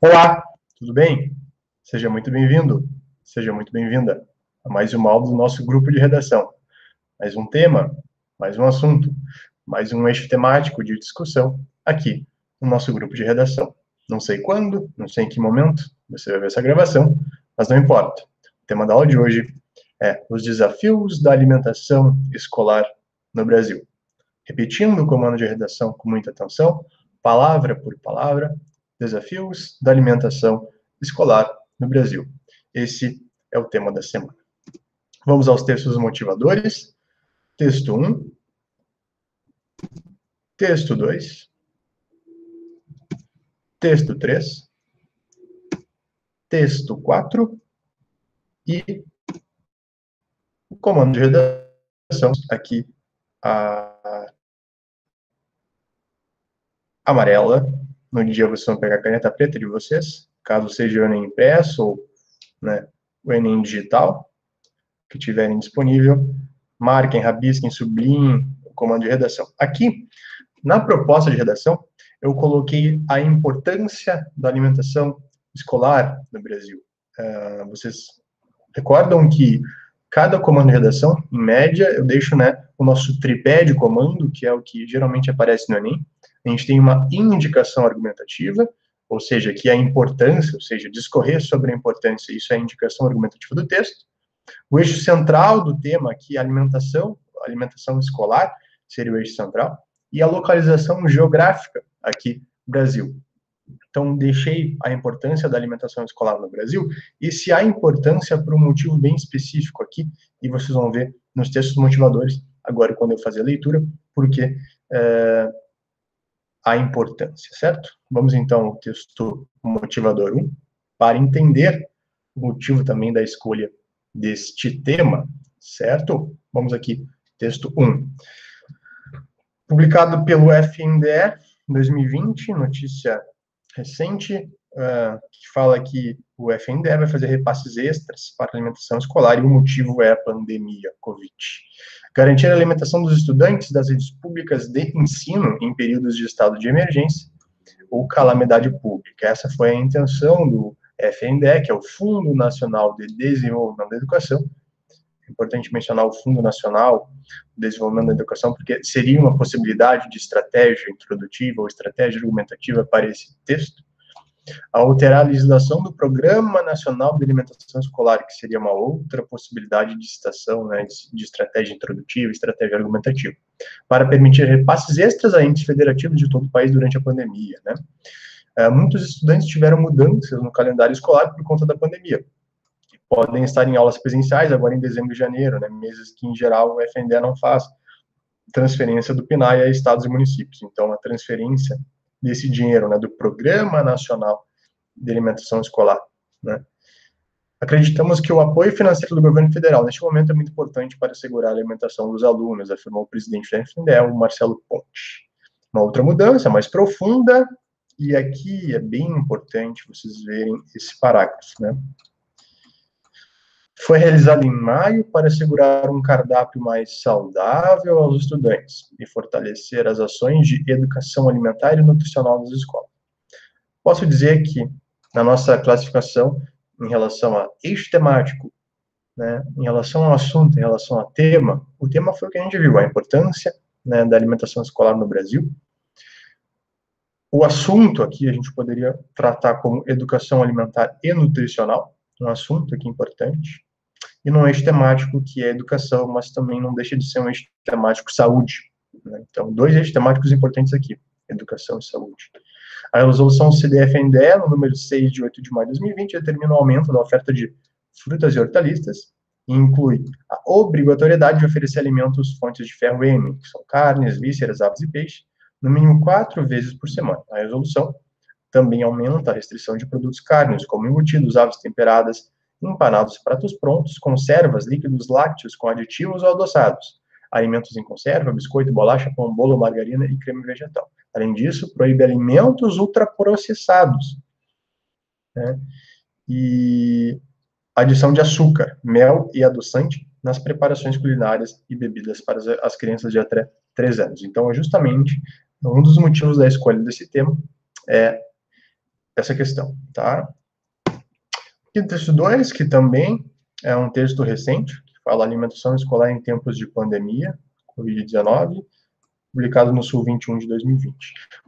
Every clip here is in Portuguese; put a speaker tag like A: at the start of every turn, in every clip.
A: Olá, tudo bem? Seja muito bem-vindo, seja muito bem-vinda a mais uma aula do nosso grupo de redação. Mais um tema, mais um assunto, mais um eixo temático de discussão aqui no nosso grupo de redação. Não sei quando, não sei em que momento você vai ver essa gravação, mas não importa. O tema da aula de hoje é os desafios da alimentação escolar no Brasil. Repetindo o comando de redação com muita atenção, palavra por palavra, desafios da alimentação escolar no Brasil. Esse é o tema da semana. Vamos aos textos motivadores. Texto 1, texto 2, texto 3, texto 4 e o comando de redação aqui, a amarela. No dia vocês vão pegar a caneta preta de vocês, caso seja o Enem impresso ou o Enem digital, que tiverem disponível, marquem, rabisquem, sublinhem o comando de redação. Aqui, na proposta de redação, eu coloquei a importância da alimentação escolar no Brasil. Vocês recordam que cada comando de redação, em média, eu deixo o nosso tripé de comando, que é o que geralmente aparece no Enem. A gente tem uma indicação argumentativa, ou seja, que é a importância, ou seja, discorrer sobre a importância, isso é a indicação argumentativa do texto. O eixo central do tema aqui, alimentação escolar, seria o eixo central, e a localização geográfica aqui, Brasil. Então, deixei a importância da alimentação escolar no Brasil, e se há importância por um motivo bem específico aqui, e vocês vão ver nos textos motivadores, agora quando eu fazer a leitura, porque a importância, certo? Vamos então ao texto motivador 1, para entender o motivo também da escolha deste tema, certo? Vamos aqui, texto 1. Publicado pelo FNDE, em 2020, notícia recente, que fala que o FNDE vai fazer repasses extras para a alimentação escolar e o motivo é a pandemia Covid. Garantir a alimentação dos estudantes das redes públicas de ensino em períodos de estado de emergência ou calamidade pública. Essa foi a intenção do FNDE, que é o Fundo Nacional de Desenvolvimento da Educação. É importante mencionar o Fundo Nacional de Desenvolvimento da Educação, porque seria uma possibilidade de estratégia introdutiva ou estratégia argumentativa para esse texto. Alterar a legislação do Programa Nacional de Alimentação Escolar, que seria uma outra possibilidade de citação, de estratégia introdutiva, estratégia argumentativa, para permitir repasses extras a entes federativos de todo o país durante a pandemia, muitos estudantes tiveram mudanças no calendário escolar por conta da pandemia. Podem estar em aulas presenciais agora em dezembro e janeiro, meses que, em geral, o FNDE não faz transferência do PNAE a estados e municípios. Então, a transferência desse dinheiro, do Programa Nacional de Alimentação Escolar. Acreditamos que o apoio financeiro do governo federal, neste momento, é muito importante para assegurar a alimentação dos alunos, afirmou o presidente da FNDE, o Marcelo Ponte. Uma outra mudança, mais profunda, e aqui é bem importante vocês verem esse parágrafo, Foi realizado em maio para assegurar um cardápio mais saudável aos estudantes e fortalecer as ações de educação alimentar e nutricional das escolas. Posso dizer que, na nossa classificação, em relação a eixo temático, em relação ao assunto, em relação a tema, o tema foi o que a gente viu, a importância da alimentação escolar no Brasil. O assunto aqui a gente poderia tratar como educação alimentar e nutricional, um assunto aqui importante. E num eixo temático que é educação, mas também não deixa de ser um eixo temático saúde. Então, dois eixos temáticos importantes aqui, educação e saúde. A resolução CDFNDE, no número 6 de 8 de maio de 2020, determina o aumento da oferta de frutas e hortaliças e inclui a obrigatoriedade de oferecer alimentos fontes de ferro M, que são carnes, vísceras, aves e peixes, no mínimo 4 vezes por semana. A resolução também aumenta a restrição de produtos carnes, como embutidos, aves temperadas, empanados, pratos prontos, conservas, líquidos lácteos com aditivos ou adoçados, alimentos em conserva, biscoito, bolacha, pão, bolo, margarina e creme vegetal. Além disso, proíbe alimentos ultraprocessados, e adição de açúcar, mel e adoçante nas preparações culinárias e bebidas para as crianças de até 3 anos. Então, é justamente um dos motivos da escolha desse tema é essa questão, tá? E o texto 2, que também é um texto recente, que fala alimentação escolar em tempos de pandemia, Covid-19, publicado no Sul 21 de 2020.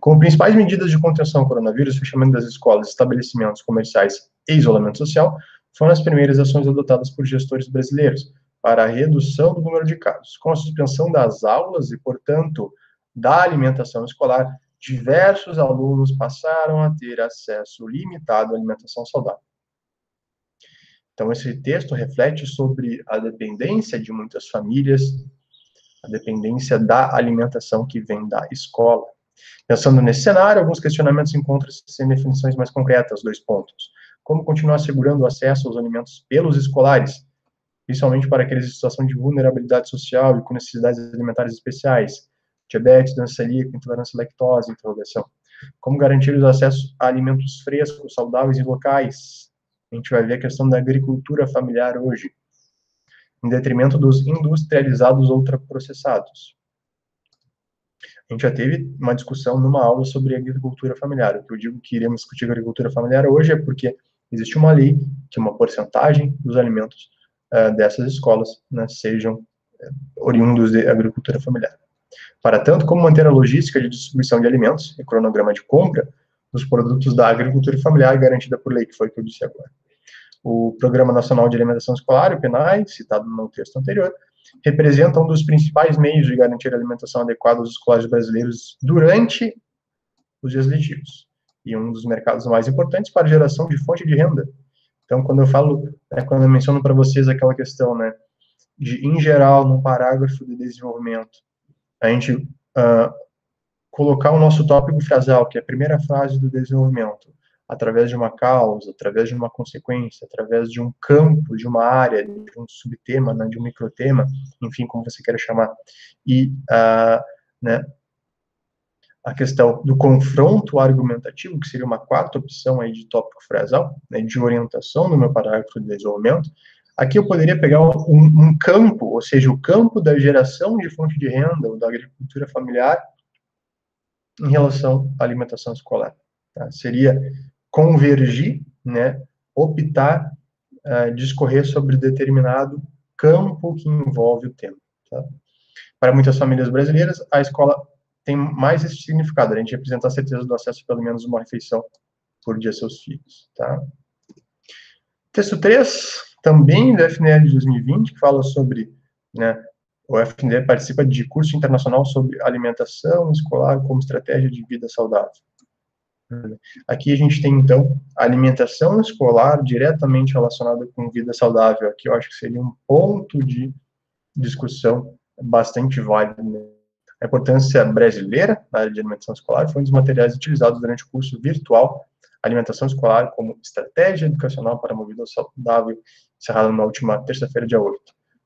A: Como principais medidas de contenção ao coronavírus, fechamento das escolas, estabelecimentos comerciais e isolamento social foram as primeiras ações adotadas por gestores brasileiros para a redução do número de casos. Com a suspensão das aulas e, portanto, da alimentação escolar, diversos alunos passaram a ter acesso limitado à alimentação saudável. Então, esse texto reflete sobre a dependência de muitas famílias, a dependência da alimentação que vem da escola. Pensando nesse cenário, alguns questionamentos encontram-se sem definições mais concretas, 2 pontos. Como continuar assegurando o acesso aos alimentos pelos escolares, principalmente para aqueles em situação de vulnerabilidade social e com necessidades alimentares especiais, diabetes, doença celíaca, intolerância à lactose, interrogação. Como garantir o acesso a alimentos frescos, saudáveis e locais? A gente vai ver a questão da agricultura familiar hoje, em detrimento dos industrializados ultraprocessados. A gente já teve uma discussão numa aula sobre agricultura familiar. O que eu digo que iremos discutir agricultura familiar hoje é porque existe uma lei que uma porcentagem dos alimentos dessas escolas, né, sejam oriundos de agricultura familiar. Para tanto, como manter a logística de distribuição de alimentos e cronograma de compra dos produtos da agricultura familiar garantida por lei, que foi o que eu disse agora. O Programa Nacional de Alimentação Escolar, o PNAE, citado no texto anterior, representa um dos principais meios de garantir a alimentação adequada aos escolares brasileiros durante os dias letivos, e um dos mercados mais importantes para a geração de fonte de renda. Então, quando eu falo, quando eu menciono para vocês aquela questão, né, de, em geral, no parágrafo de desenvolvimento, a gente colocar o nosso tópico frasal, que é a primeira frase do desenvolvimento, através de uma causa, através de uma consequência, através de um campo, de uma área, de um subtema, né, de um microtema, enfim, como você queira chamar, e né, a questão do confronto argumentativo, que seria uma quarta opção aí de tópico frasal, né, de orientação no meu parágrafo de desenvolvimento. Aqui eu poderia pegar um campo, ou seja, o campo da geração de fonte de renda, ou da agricultura familiar, em relação à alimentação escolar. Tá? Seria convergir, né, optar, discorrer sobre determinado campo que envolve o tema. Tá? Para muitas famílias brasileiras, a escola tem mais esse significado, a gente representa a certeza do acesso a pelo menos uma refeição por dia a seus filhos. Tá? Texto 3, também do FNL de 2020, que fala sobre, né, o FNL participa de curso internacional sobre alimentação escolar como estratégia de vida saudável. Aqui a gente tem, então, a alimentação escolar diretamente relacionada com vida saudável. Aqui eu acho que seria um ponto de discussão bastante válido. Né? A importância brasileira na área de alimentação escolar foi um dos materiais utilizados durante o curso virtual Alimentação Escolar como Estratégia Educacional para uma Vida Saudável, encerrado na última terça-feira, dia 8.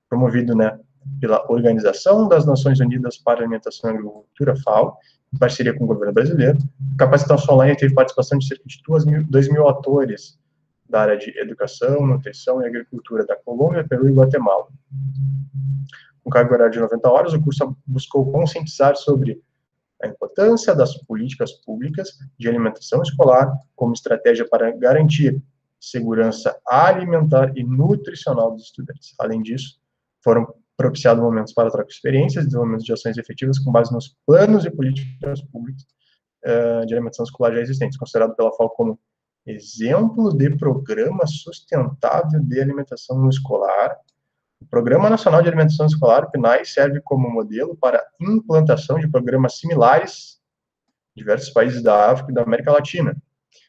A: Promovido, né, pela Organização das Nações Unidas para a Alimentação e Agricultura, FAO, em parceria com o governo brasileiro. A capacitação online teve participação de cerca de 2.000 atores da área de educação, nutrição e agricultura da Colômbia, Peru e Guatemala. Com carga horária de 90 horas, o curso buscou conscientizar sobre a importância das políticas públicas de alimentação escolar como estratégia para garantir segurança alimentar e nutricional dos estudantes. Além disso, foram propiciados momentos para troca de experiências, desenvolvimento de ações efetivas com base nos planos e políticas públicas de alimentação escolar já existentes, considerado pela FAO como exemplo de programa sustentável de alimentação escolar. O Programa Nacional de Alimentação Escolar, o PNAE, serve como modelo para implantação de programas similares em diversos países da África e da América Latina.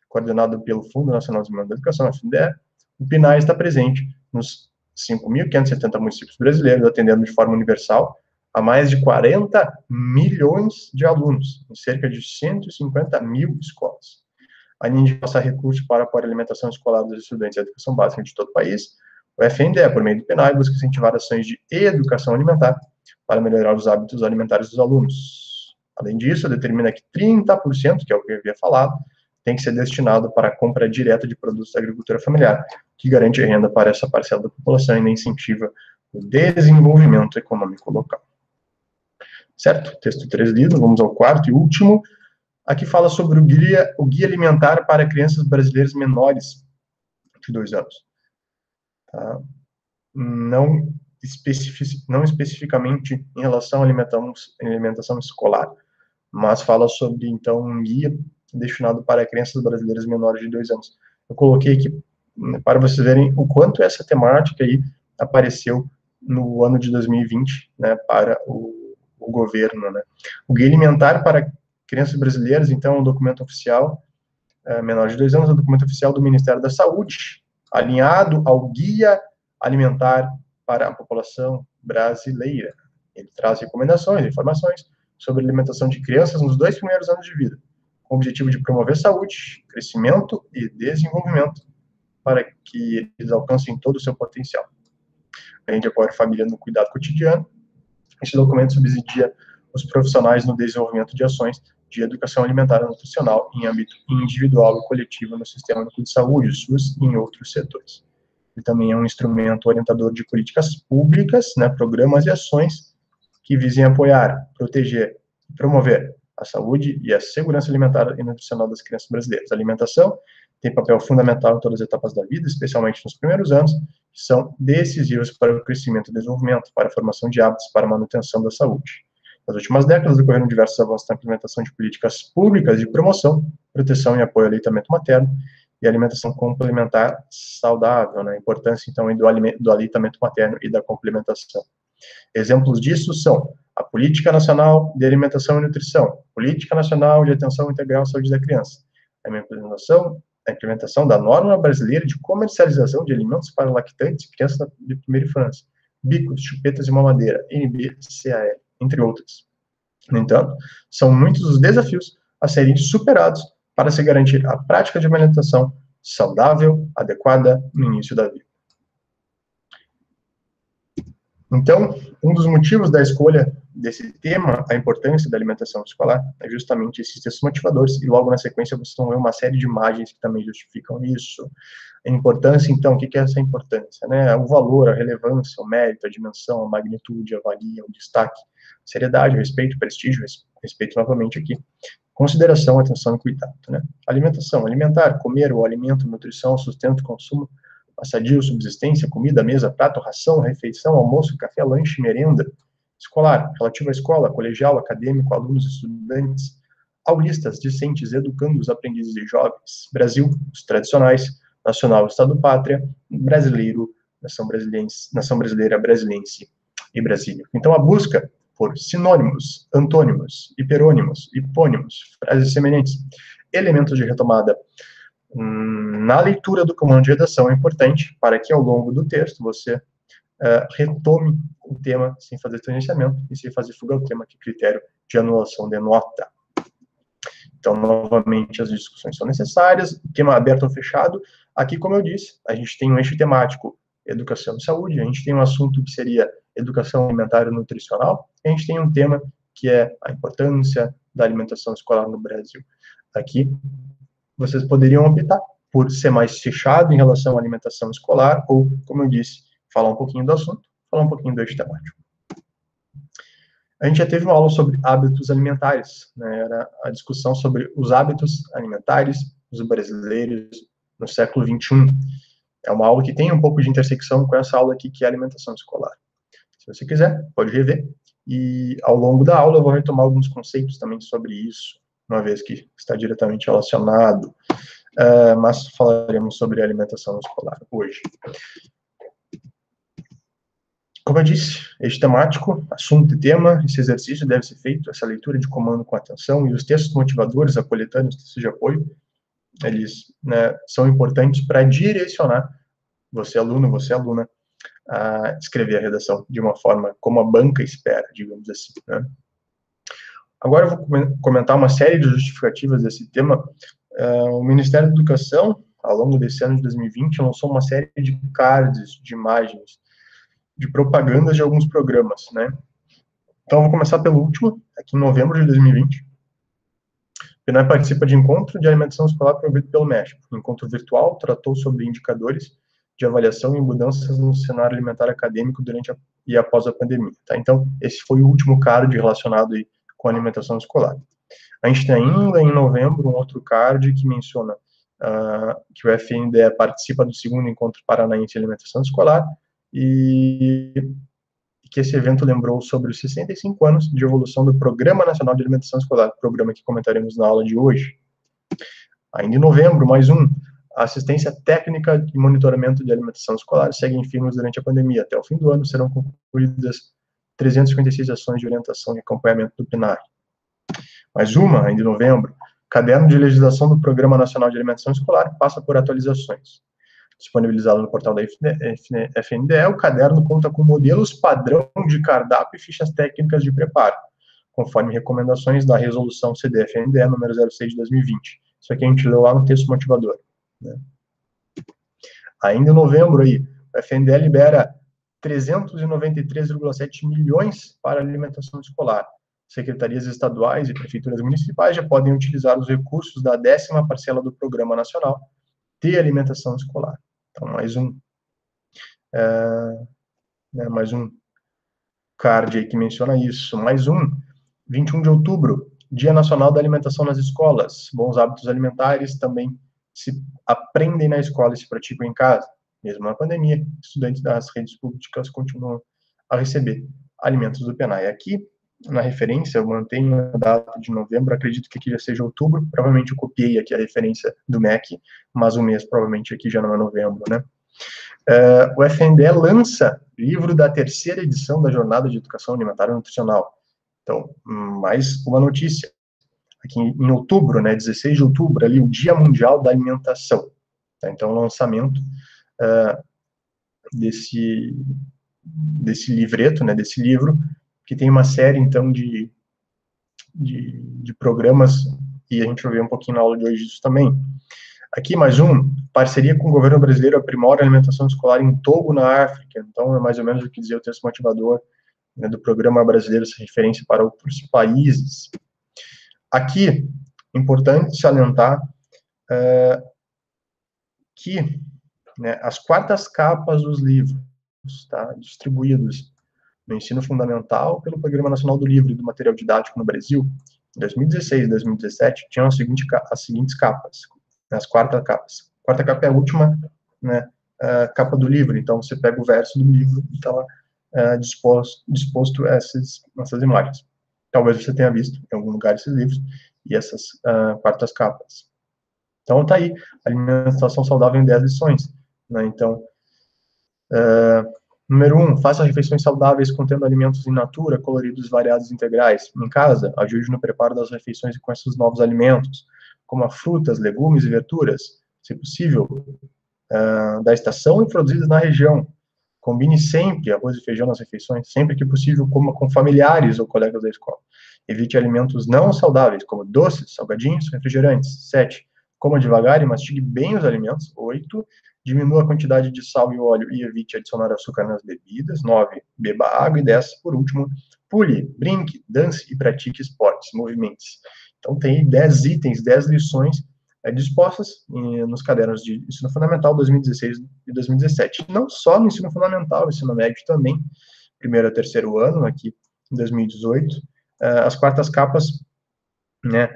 A: Coordenado pelo Fundo Nacional de Desenvolvimento da Educação, FNDE, o PNAE está presente nos 5.570 municípios brasileiros, atendendo de forma universal a mais de 40 milhões de alunos, em cerca de 150 mil escolas. Além de passar recursos para apoiar a alimentação escolar dos estudantes e a educação básica de todo o país, o FNDE, por meio do PNAE, busca incentivar ações de educação alimentar para melhorar os hábitos alimentares dos alunos. Além disso, determina que 30%, que é o que eu havia falado, tem que ser destinado para a compra direta de produtos da agricultura familiar, que garante renda para essa parcela da população e ainda incentiva o desenvolvimento econômico local. Certo? Texto 3 lido, vamos ao quarto e último. Aqui fala sobre o guia alimentar para crianças brasileiras menores de 2 anos. Tá? Não especificamente em relação à alimentação escolar, mas fala sobre, então, um guia destinado para crianças brasileiras menores de 2 anos. Eu coloquei aqui para vocês verem o quanto essa temática aí apareceu no ano de 2020, né, para o governo, né. O Guia Alimentar para Crianças Brasileiras, então, é um documento oficial, menor de 2 anos, é um documento oficial do Ministério da Saúde, alinhado ao Guia Alimentar para a População Brasileira. Ele traz recomendações, informações sobre alimentação de crianças nos 2 primeiros anos de vida, com o objetivo de promover saúde, crescimento e desenvolvimento, para que eles alcancem todo o seu potencial. A gente apoia a família no cuidado cotidiano. Esse documento subsidia os profissionais no desenvolvimento de ações de educação alimentar e nutricional em âmbito individual e coletivo no Sistema Único de Saúde, SUS, e em outros setores. Ele também é um instrumento orientador de políticas públicas, né, programas e ações que visem apoiar, proteger e promover a saúde e a segurança alimentar e nutricional das crianças brasileiras. A alimentação tem papel fundamental em todas as etapas da vida, especialmente nos primeiros anos, que são decisivos para o crescimento e desenvolvimento, para a formação de hábitos, para a manutenção da saúde. Nas últimas décadas, ocorreram diversos avanços na implementação de políticas públicas de promoção, proteção e apoio ao aleitamento materno e alimentação complementar saudável, né? A importância, então, do aleitamento materno e da complementação. Exemplos disso são a Política Nacional de Alimentação e Nutrição, Política Nacional de Atenção Integral à Saúde da Criança, a implementação da norma brasileira de comercialização de alimentos para lactantes e crianças de primeira infância, bicos, chupetas e mamadeira, NBCAL, entre outras. No entanto, são muitos os desafios a serem superados para se garantir a prática de uma alimentação saudável, adequada no início da vida. Então, um dos motivos da escolha desse tema, a importância da alimentação escolar, é justamente esses textos motivadores, e logo na sequência vocês vão ver uma série de imagens que também justificam isso. A importância, então, o que é essa importância? Né? O valor, a relevância, o mérito, a dimensão, a magnitude, a valia, o destaque, seriedade, o respeito, o prestígio, respeito novamente aqui, consideração, atenção e cuidado. Né? Alimentação, alimentar, comer, o alimento, nutrição, sustento, consumo, assadio, subsistência, comida, mesa, prato, ração, refeição, almoço, café, lanche, merenda. Escolar, relativo à escola, colegial, acadêmico, alunos, estudantes, aulistas, discentes, educandos, aprendizes e jovens. Brasil, os tradicionais, nacional, estado, pátria, brasileiro, nação brasileira, brasilense e Brasília. Então, a busca por sinônimos, antônimos, hiperônimos, hipônimos, frases semelhantes, elementos de retomada na leitura do comando de redação é importante para que ao longo do texto você retome o tema sem fazer tangenciamento e sem fazer fuga ao tema, que critério de anulação denota. Então, novamente, as discussões são necessárias, tema aberto ou fechado. Aqui, como eu disse, a gente tem um eixo temático educação e saúde, a gente tem um assunto que seria educação alimentar e nutricional, e a gente tem um tema que é a importância da alimentação escolar no Brasil. Aqui, vocês poderiam optar por ser mais fechado em relação à alimentação escolar, ou, como eu disse, falar um pouquinho do assunto, falar um pouquinho do eixo temático. A gente já teve uma aula sobre hábitos alimentares, né? Era a discussão sobre os hábitos alimentares dos brasileiros no século XXI. É uma aula que tem um pouco de intersecção com essa aula aqui, que é a alimentação escolar. Se você quiser, pode rever. E, ao longo da aula, eu vou retomar alguns conceitos também sobre isso, uma vez que está diretamente relacionado, mas falaremos sobre alimentação escolar hoje. Como eu disse, eixo temático, assunto e tema, esse exercício deve ser feito, essa leitura de comando com atenção, e os textos motivadores, a coletânea, os textos de apoio, eles, né, são importantes para direcionar você, aluno, você, aluna, a escrever a redação de uma forma como a banca espera, digamos assim, né? Agora eu vou comentar uma série de justificativas desse tema. O Ministério da Educação, ao longo desse ano de 2020, lançou uma série de cards, de imagens, de propagandas de alguns programas, né? Então, eu vou começar pelo último, aqui em novembro de 2020. O PNAE participa de encontro de alimentação escolar promovido pelo México. O encontro virtual tratou sobre indicadores de avaliação e mudanças no cenário alimentar acadêmico durante e após a pandemia, tá? Então, esse foi o último card relacionado aí com a alimentação escolar. A gente tem ainda, em novembro, um outro card que menciona que o FNDE participa do segundo Encontro Paranaense de Alimentação Escolar e que esse evento lembrou sobre os 65 anos de evolução do Programa Nacional de Alimentação Escolar, programa que comentaremos na aula de hoje. Ainda em novembro, mais um, a assistência técnica e monitoramento de alimentação escolar seguem firmes durante a pandemia. Até o fim do ano serão concluídas 356 ações de orientação e acompanhamento do PNAE. Mais uma, ainda em novembro, caderno de legislação do Programa Nacional de Alimentação Escolar passa por atualizações. Disponibilizado no portal da FNDE, o caderno conta com modelos padrão de cardápio e fichas técnicas de preparo, conforme recomendações da resolução CDFNDE número 06 de 2020. Isso aqui a gente leu lá no texto motivador. Né? Ainda em novembro, aí, o FNDE libera 393,7 milhões para alimentação escolar. Secretarias estaduais e prefeituras municipais já podem utilizar os recursos da 10ª parcela do Programa Nacional de Alimentação Escolar. Então, mais um card aí que menciona isso. Mais um, 21 de outubro, Dia Nacional da Alimentação nas Escolas. Bons hábitos alimentares também se aprendem na escola e se praticam em casa. Mesmo na pandemia, estudantes das redes públicas continuam a receber alimentos do PNAE. Aqui, na referência, eu mantenho a data de novembro, acredito que aqui já seja outubro, provavelmente eu copiei aqui a referência do MEC, mas o mês provavelmente aqui já não é novembro, né? O FNDE lança livro da 3ª edição da Jornada de Educação Alimentar e Nutricional. Então, mais uma notícia. Aqui em outubro, né, 16 de outubro, ali, o Dia Mundial da Alimentação. Tá? Então, o lançamento desse livreto, né, desse livro, que tem uma série, então, de programas, e a gente vai ver um pouquinho na aula de hoje isso também. Aqui, mais um, parceria com o governo brasileiro aprimora a alimentação escolar em Togo, na África. Então, é mais ou menos o que dizia o texto motivador, né, do programa brasileiro, essa referência para outros países. Aqui, importante salientar que, né, as 4ª capas dos livros, tá, distribuídos no ensino fundamental pelo Programa Nacional do Livro e do Material Didático no Brasil, em 2016 e 2017, tinham as seguintes capas, as 4 capas. A 4ª capa é a última, né, capa do livro, então você pega o verso do livro e está lá disposto essas imagens. Talvez você tenha visto em algum lugar esses livros e essas 4 capas. Então, tá aí, alimentação saudável em 10 lições. Né? Então, número 1, faça refeições saudáveis contendo alimentos in natura, coloridos, variados e integrais. Em casa, ajude no preparo das refeições com esses novos alimentos, como frutas, legumes e verduras, se possível, da estação e produzidas na região. Combine sempre arroz e feijão nas refeições, sempre que possível, coma com familiares ou colegas da escola. Evite alimentos não saudáveis, como doces, salgadinhos, refrigerantes. 7. Coma devagar e mastigue bem os alimentos. 8. Diminua a quantidade de sal e óleo e evite adicionar açúcar nas bebidas. 9. Beba água. E 10, por último, pule, brinque, dance e pratique esportes, movimentos. Então, tem 10 itens, 10 lições dispostas nos cadernos de ensino fundamental 2016 e 2017. Não só no ensino fundamental, ensino médio também, 1º a 3º ano, aqui em 2018. As 4ª capas, né,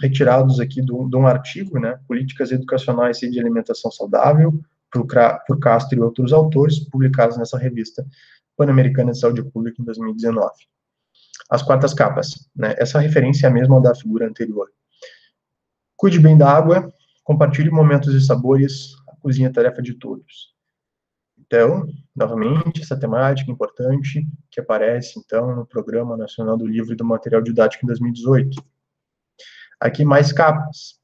A: retirados aqui de um artigo, né, Políticas Educacionais e de Alimentação Saudável, por Castro e outros autores, publicados nessa revista Pan-Americana de Saúde Pública em 2019. As 4ª capas, né, essa referência é a mesma da figura anterior. Cuide bem da água, compartilhe momentos e sabores, a cozinha é tarefa de todos. Então, novamente, essa temática importante que aparece, então, no Programa Nacional do Livro e do Material Didático em 2018. Aqui, mais capas.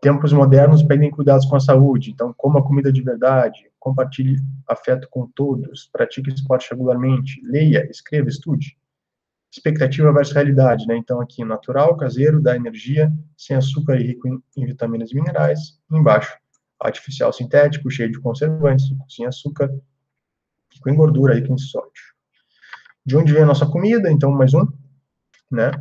A: Tempos modernos pedem cuidados com a saúde, então, coma comida de verdade, compartilhe afeto com todos, pratique esporte regularmente, leia, escreva, estude. Expectativa versus realidade, né? Então, aqui, natural, caseiro, dá energia, sem açúcar e rico em vitaminas e minerais. Embaixo, artificial, sintético, cheio de conservantes, sem açúcar, rico em gordura, rico em sódio. De onde vem a nossa comida? Então, mais um, né?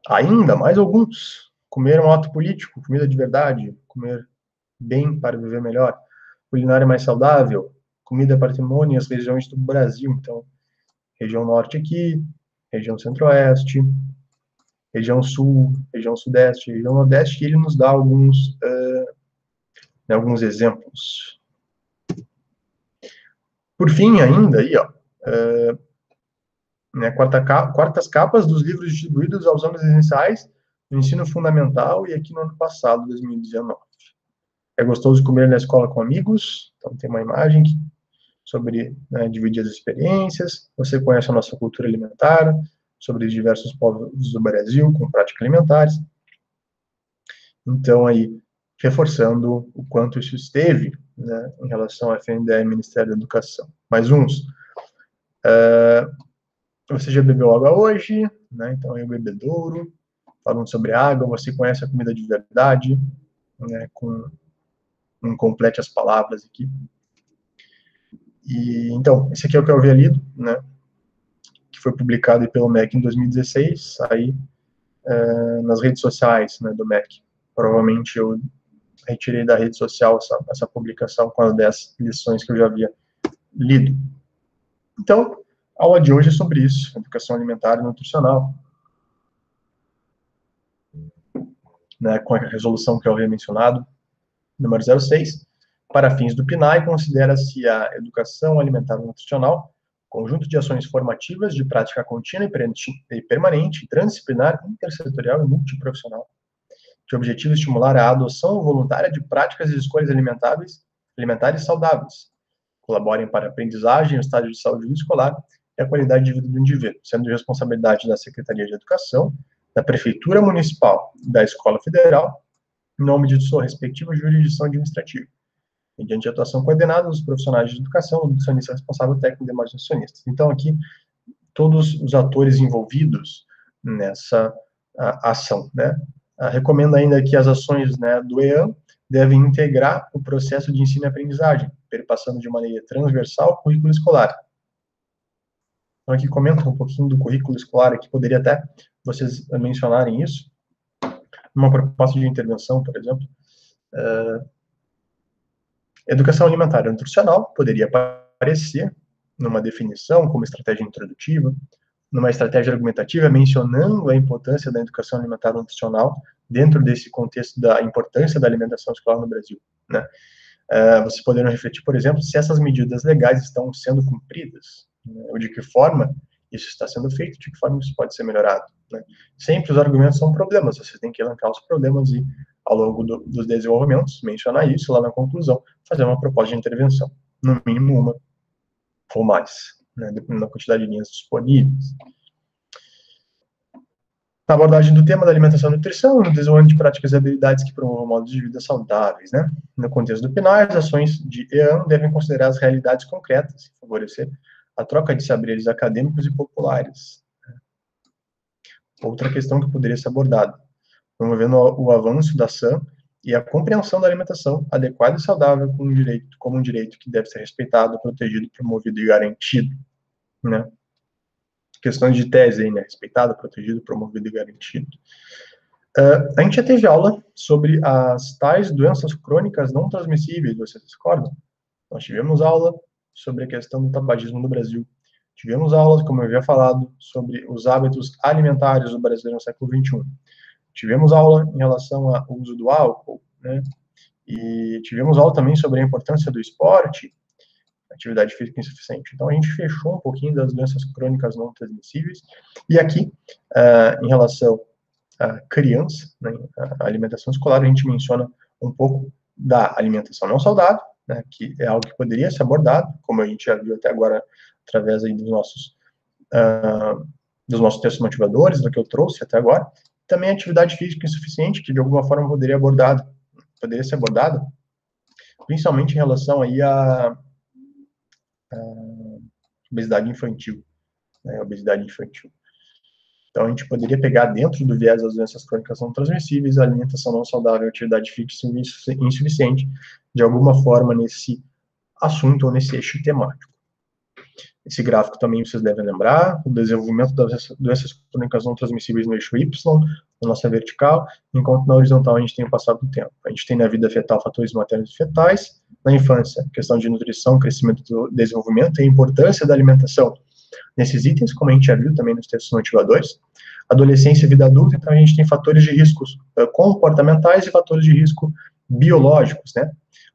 A: Ainda, mais alguns. Comer é um ato político, comida de verdade, comer bem para viver melhor. Culinária mais saudável, comida é patrimônio e as regiões do Brasil, então, região norte aqui, região centro-oeste, região sul, região sudeste, região nordeste, e ele nos dá alguns exemplos. Por fim, ainda, aí, ó, quartas capas dos livros distribuídos aos anos iniciais no ensino fundamental e aqui no ano passado, 2019. É gostoso comer na escola com amigos, então tem uma imagem sobre dividir as experiências. Você conhece a nossa cultura alimentar, sobre os diversos povos do Brasil com práticas alimentares. Então, aí, reforçando o quanto isso esteve, né, em relação ao FNDE e Ministério da Educação. Mais uns. Você já bebeu água hoje, né? Então, aí o bebedouro, falando sobre água, você conhece a comida de verdade, né? Não complete as palavras aqui. E, então, esse aqui é o que eu havia lido, né? Que foi publicado pelo MEC em 2016, aí nas redes sociais, né, do MEC. Provavelmente eu retirei da rede social essa publicação com as 10 lições que eu já havia lido. Então, a aula de hoje é sobre isso, educação alimentar e nutricional. Né, com a resolução que eu havia mencionado, número 06, para fins do PNAE, considera-se a educação alimentar e nutricional conjunto de ações formativas de prática contínua e permanente, transdisciplinar, intersetorial e multiprofissional, de objetivo estimular a adoção voluntária de práticas e escolhas alimentares saudáveis, colaborem para a aprendizagem, o estágio de saúde escolar e a qualidade de vida do indivíduo, sendo de responsabilidade da Secretaria de Educação, da Prefeitura Municipal e da Escola Federal, em nome de sua respectiva jurisdição administrativa, mediante a atuação coordenada dos profissionais de educação, do nutricionista responsável técnico e demais nutricionistas. Então, aqui, todos os atores envolvidos nessa ação, né? Recomendo ainda que as ações, né, do EAM devem integrar o processo de ensino e aprendizagem, perpassando de maneira transversal o currículo escolar. Então, aqui comenta um pouquinho do currículo escolar, aqui poderia até vocês mencionarem isso, numa proposta de intervenção, por exemplo. Educação alimentar e nutricional poderia aparecer numa definição como estratégia introdutiva, numa estratégia argumentativa, mencionando a importância da educação alimentar e nutricional dentro desse contexto da importância da alimentação escolar no Brasil, né? Vocês poderiam refletir, por exemplo, se essas medidas legais estão sendo cumpridas, né? Ou de que forma isso está sendo feito, de que forma isso pode ser melhorado, né? Sempre os argumentos são problemas, vocês têm que elencar os problemas e, ao longo dos desenvolvimentos, mencionar isso lá na conclusão, fazer uma proposta de intervenção, no mínimo uma ou mais, né, dependendo da quantidade de linhas disponíveis. Na abordagem do tema da alimentação e nutrição, no desenvolvimento de práticas e habilidades que promovam modos de vida saudáveis, né? No contexto do PNAE, as ações de EAM devem considerar as realidades concretas e favorecer a troca de saberes acadêmicos e populares. Outra questão que poderia ser abordada, promovendo o avanço da ação e a compreensão da alimentação adequada e saudável como um direito que deve ser respeitado, protegido, promovido e garantido, né? Questões de tese aí, né? Respeitado, protegido, promovido e garantido. A gente já teve aula sobre as tais doenças crônicas não transmissíveis, vocês recordam? Nós tivemos aula sobre a questão do tabagismo no Brasil. Tivemos aulas, como eu havia falado, sobre os hábitos alimentares do brasileiro no século XXI. Tivemos aula em relação ao uso do álcool, né? E tivemos aula também sobre a importância do esporte, atividade física insuficiente. Então, a gente fechou um pouquinho das doenças crônicas não transmissíveis. E aqui, em relação à criança, né, a alimentação escolar, a gente menciona um pouco da alimentação não saudável, né, que é algo que poderia ser abordado, como a gente já viu até agora, através aí dos nossos textos motivadores, do que eu trouxe até agora. Também a atividade física insuficiente, que de alguma forma poderia ser abordada, principalmente em relação aí à obesidade infantil, né, obesidade infantil. Então, a gente poderia pegar dentro do viés das doenças crônicas não transmissíveis, a alimentação não saudável, a atividade física insuficiente, de alguma forma, nesse assunto ou nesse eixo temático. Esse gráfico também vocês devem lembrar, o desenvolvimento das doenças crônicas não transmissíveis no eixo Y, na nossa vertical, enquanto na horizontal a gente tem o passado do tempo. A gente tem na vida fetal fatores maternos e fetais, na infância, questão de nutrição, crescimento e desenvolvimento, e a importância da alimentação nesses itens, como a gente já viu também nos textos motivadores. Adolescência e vida adulta, então a gente tem fatores de riscos comportamentais e fatores de risco biológicos, né?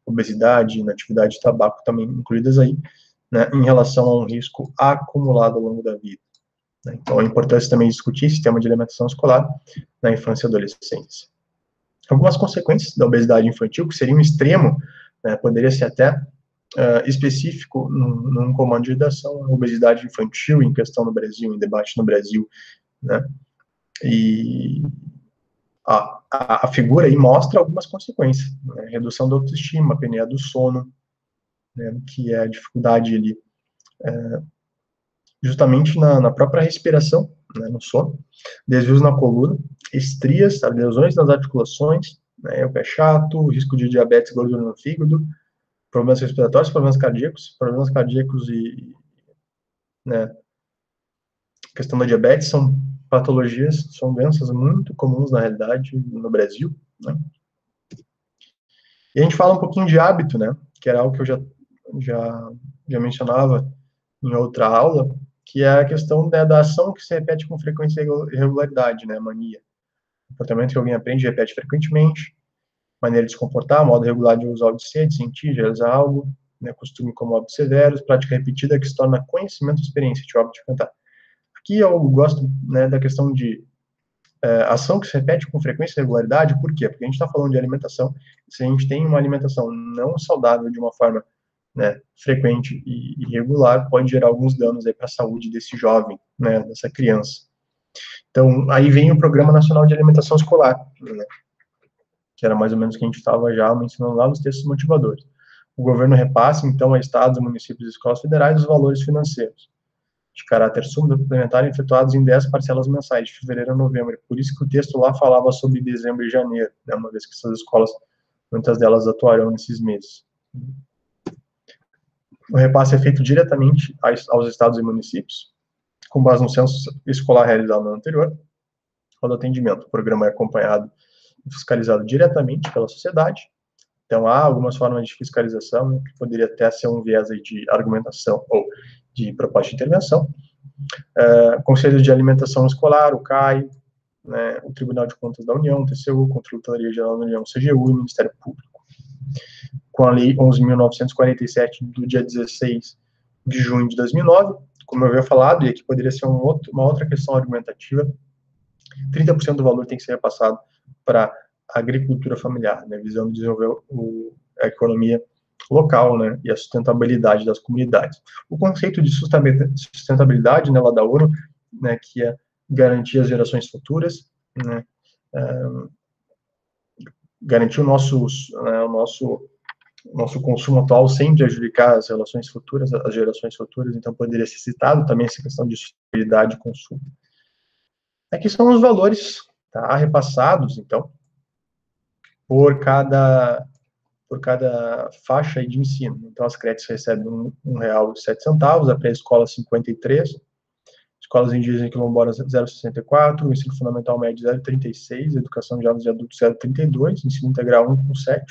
A: Obesidade, inatividade de tabaco também incluídas aí, né, em relação a um risco acumulado ao longo da vida. Né? Então, é importante também discutir sistema de alimentação escolar na infância e adolescência. Algumas consequências da obesidade infantil, que seria um extremo, né, poderia ser até específico num comando de redação, a obesidade infantil em questão no Brasil, em debate no Brasil, né? E a figura aí mostra algumas consequências, né? Redução da autoestima, apneia do sono, né, que é a dificuldade ali, justamente na própria respiração, né, no sono, desvios na coluna, estrias, lesões nas articulações, né, o pé chato, risco de diabetes, gordura no fígado, problemas respiratórios, problemas cardíacos e, né, questão da diabetes são patologias, são doenças muito comuns na realidade no Brasil, né? E a gente fala um pouquinho de hábito, né, que era algo que eu já mencionava em outra aula, que é a questão, né, da ação que se repete com frequência e regularidade, né, mania. Comportamento que alguém aprende e repete frequentemente, maneira de se comportar, modo regular de usar o de ser, de sentir, de realizar algo, né, costume como hábitos severos, prática repetida que se torna conhecimento e experiência, de hábito de cantar. Aqui eu gosto, né, da questão de ação que se repete com frequência e regularidade, por quê? Porque a gente está falando de alimentação, se a gente tem uma alimentação não saudável de uma forma, né, frequente e irregular, pode gerar alguns danos aí para a saúde desse jovem, né, dessa criança. Então, aí vem o Programa Nacional de Alimentação Escolar, né, que era mais ou menos o que a gente estava já mencionando lá nos textos motivadores. O governo repassa, então, a estados, municípios e escolas federais os valores financeiros de caráter suplementar efetuados em 10 parcelas mensais, de fevereiro a novembro. Por isso que o texto lá falava sobre dezembro e janeiro, né, uma vez que essas escolas, muitas delas atuarão nesses meses. O repasse é feito diretamente aos estados e municípios, com base no censo escolar realizado no ano anterior, ao atendimento. O programa é acompanhado e fiscalizado diretamente pela sociedade. Então, há algumas formas de fiscalização, né, que poderia até ser um viés aí de argumentação ou de proposta de intervenção. Conselho de Alimentação Escolar, o CAI, né, o Tribunal de Contas da União, o TCU, Controladoria Geral da União, CGU e o Ministério Público. Com a Lei 11.947, do dia 16 de junho de 2009, como eu havia falado, e aqui poderia ser uma outra questão argumentativa, 30% do valor tem que ser repassado para a agricultura familiar, né, visando desenvolver a economia local, né, e a sustentabilidade das comunidades. O conceito de sustentabilidade, né, lá da ONU, né, que é garantir as gerações futuras, né, garantir o nosso consumo atual sem prejudicar as relações futuras, as gerações futuras, então poderia ser citado também essa questão de sustentabilidade e consumo. Aqui são os valores, tá, repassados, então, por cada faixa de ensino. Então, as creches recebem R$1,07, a pré-escola 53, escolas indígenas e quilombolas 0,64, o ensino fundamental médio 0,36, educação de jovens e adultos 0,32, ensino integral 1,7,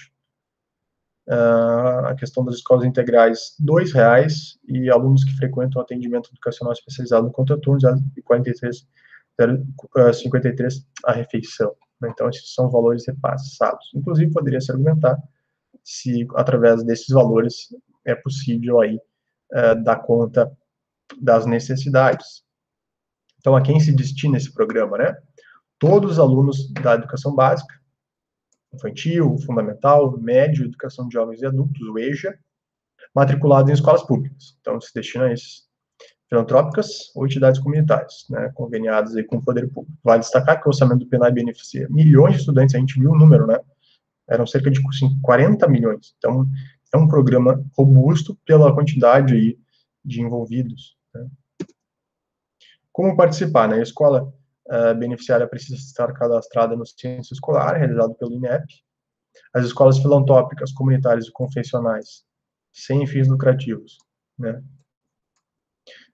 A: a questão das escolas integrais R$2, e alunos que frequentam atendimento educacional especializado no contraturno 0,53 a refeição. Então, esses são valores repassados. Inclusive, poderia se argumentar se, através desses valores, é possível aí dar conta das necessidades. Então, a quem se destina esse programa, né? Todos os alunos da educação básica, infantil, fundamental, médio, educação de jovens e adultos, o EJA, matriculados em escolas públicas. Então, se destina a esses. Filantrópicas ou entidades comunitárias, né, conveniadas aí com o poder público. Vale destacar que o orçamento do PNAE beneficia milhões de estudantes, a gente viu o número, né? Eram cerca de 40 milhões. Então, é um programa robusto pela quantidade aí de envolvidos. Né? Como participar? Né? A escola beneficiária precisa estar cadastrada no censo escolar, realizado pelo INEP. As escolas filantrópicas, comunitárias e confessionais, sem fins lucrativos, né?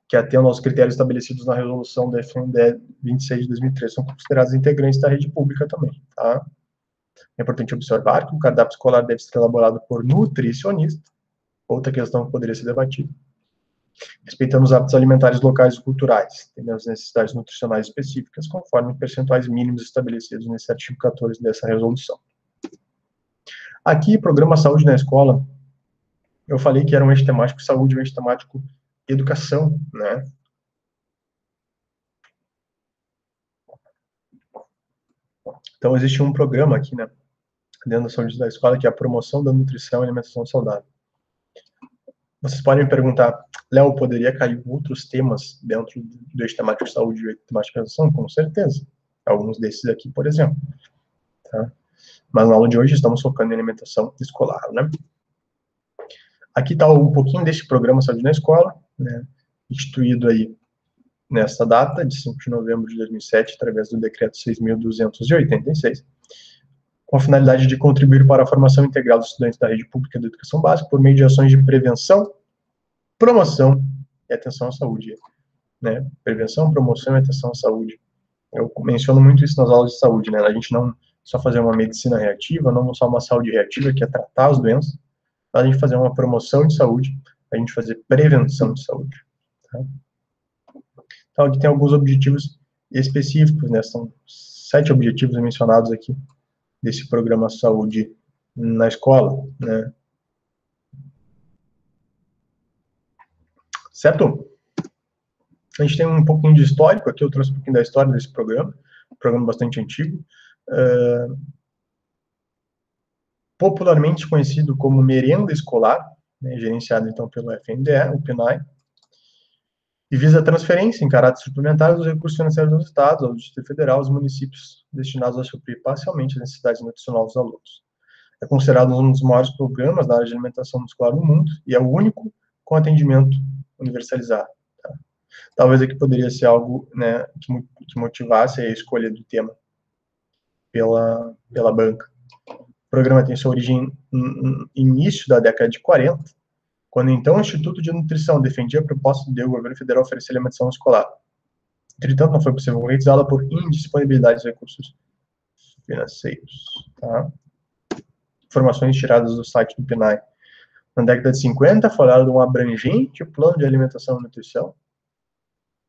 A: Que atendam aos critérios estabelecidos na resolução da FNDE 26 de 2003, são considerados integrantes da rede pública também, tá? É importante observar que o cardápio escolar deve ser elaborado por nutricionista, outra questão que poderia ser debatida, respeitando os hábitos alimentares locais e culturais, tendo as necessidades nutricionais específicas, conforme percentuais mínimos estabelecidos nesse artigo 14 dessa resolução. Aqui, Programa Saúde na Escola, eu falei que era um eixo temático saúde e um eixo temático educação, né? Então, existe um programa aqui, né, dentro da saúde da escola, que é a promoção da nutrição e alimentação saudável. Vocês podem me perguntar, Léo, poderia cair outros temas dentro do eixo temático saúde e temático educação? Com certeza. Alguns desses aqui, por exemplo. Tá? Mas na aula de hoje estamos focando em alimentação escolar, né? Aqui está um pouquinho deste programa Saúde na Escola, né, instituído aí nessa data, de 5 de novembro de 2007, através do Decreto 6.286, com a finalidade de contribuir para a formação integral dos estudantes da rede pública de educação básica por meio de ações de prevenção, promoção e atenção à saúde. Né? Prevenção, promoção e atenção à saúde. Eu menciono muito isso nas aulas de saúde, né? A gente não só fazer uma medicina reativa, não só uma saúde reativa, que é tratar as doenças, mas a gente fazer uma promoção de saúde, a gente fazer prevenção de saúde. Tá? Então, aqui tem alguns objetivos específicos, né? São 7 objetivos mencionados aqui desse programa Saúde na Escola, né? Certo? A gente tem um pouquinho de histórico aqui, eu trouxe um pouquinho da história desse programa, um programa bastante antigo, popularmente conhecido como merenda escolar, né, gerenciado então pelo FNDE, o PNAE, e visa a transferência em caráter suplementar dos recursos financeiros dos estados, ao Distrito Federal, aos municípios, destinados a suprir parcialmente as necessidades nutricionais dos alunos. É considerado um dos maiores programas da área de alimentação escolar no mundo e é o único com atendimento universalizado. Tá? Talvez aqui poderia ser algo, né, que motivasse a escolha do tema pela banca. O programa tem sua origem no início da década de 40, quando então o Instituto de Nutrição defendia a proposta do governo federal oferecer alimentação escolar. Entretanto, não foi possível concretizá-la por indisponibilidade de recursos financeiros. Tá? Informações tiradas do site do PNAE. Na década de 50, falaram de um abrangente plano de alimentação e nutrição,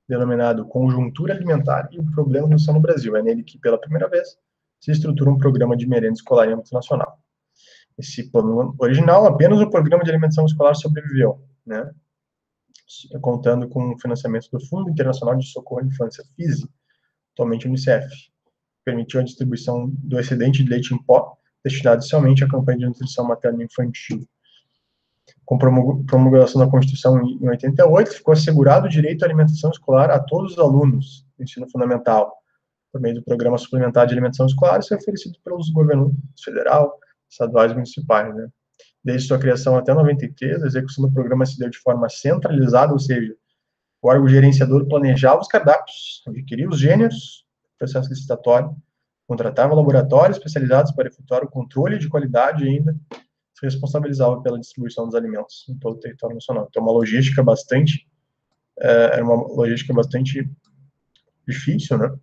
A: denominado Conjuntura Alimentar e o Problema da Nutrição no Brasil. É nele que, pela primeira vez, se estrutura um programa de merenda escolar em âmbito nacional. Esse plano original, apenas o Programa de Alimentação Escolar sobreviveu, né? Contando com o financiamento do Fundo Internacional de Socorro à Infância, FISE, atualmente Unicef, permitiu a distribuição do excedente de leite em pó, destinado inicialmente à campanha de nutrição materna infantil. Com promulgação da Constituição em 88, ficou assegurado o direito à alimentação escolar a todos os alunos do ensino fundamental, por meio do Programa Suplementar de Alimentação Escolar, isso é oferecido pelos governos federal, estaduais e municipais, né? Desde sua criação até 93, a execução do programa se deu de forma centralizada, ou seja, o órgão gerenciador planejava os cardápios, adquiria os gêneros, processo licitatório, contratava laboratórios especializados para efetuar o controle de qualidade e ainda se responsabilizava pela distribuição dos alimentos em todo o território nacional. Então, era uma logística bastante difícil, né?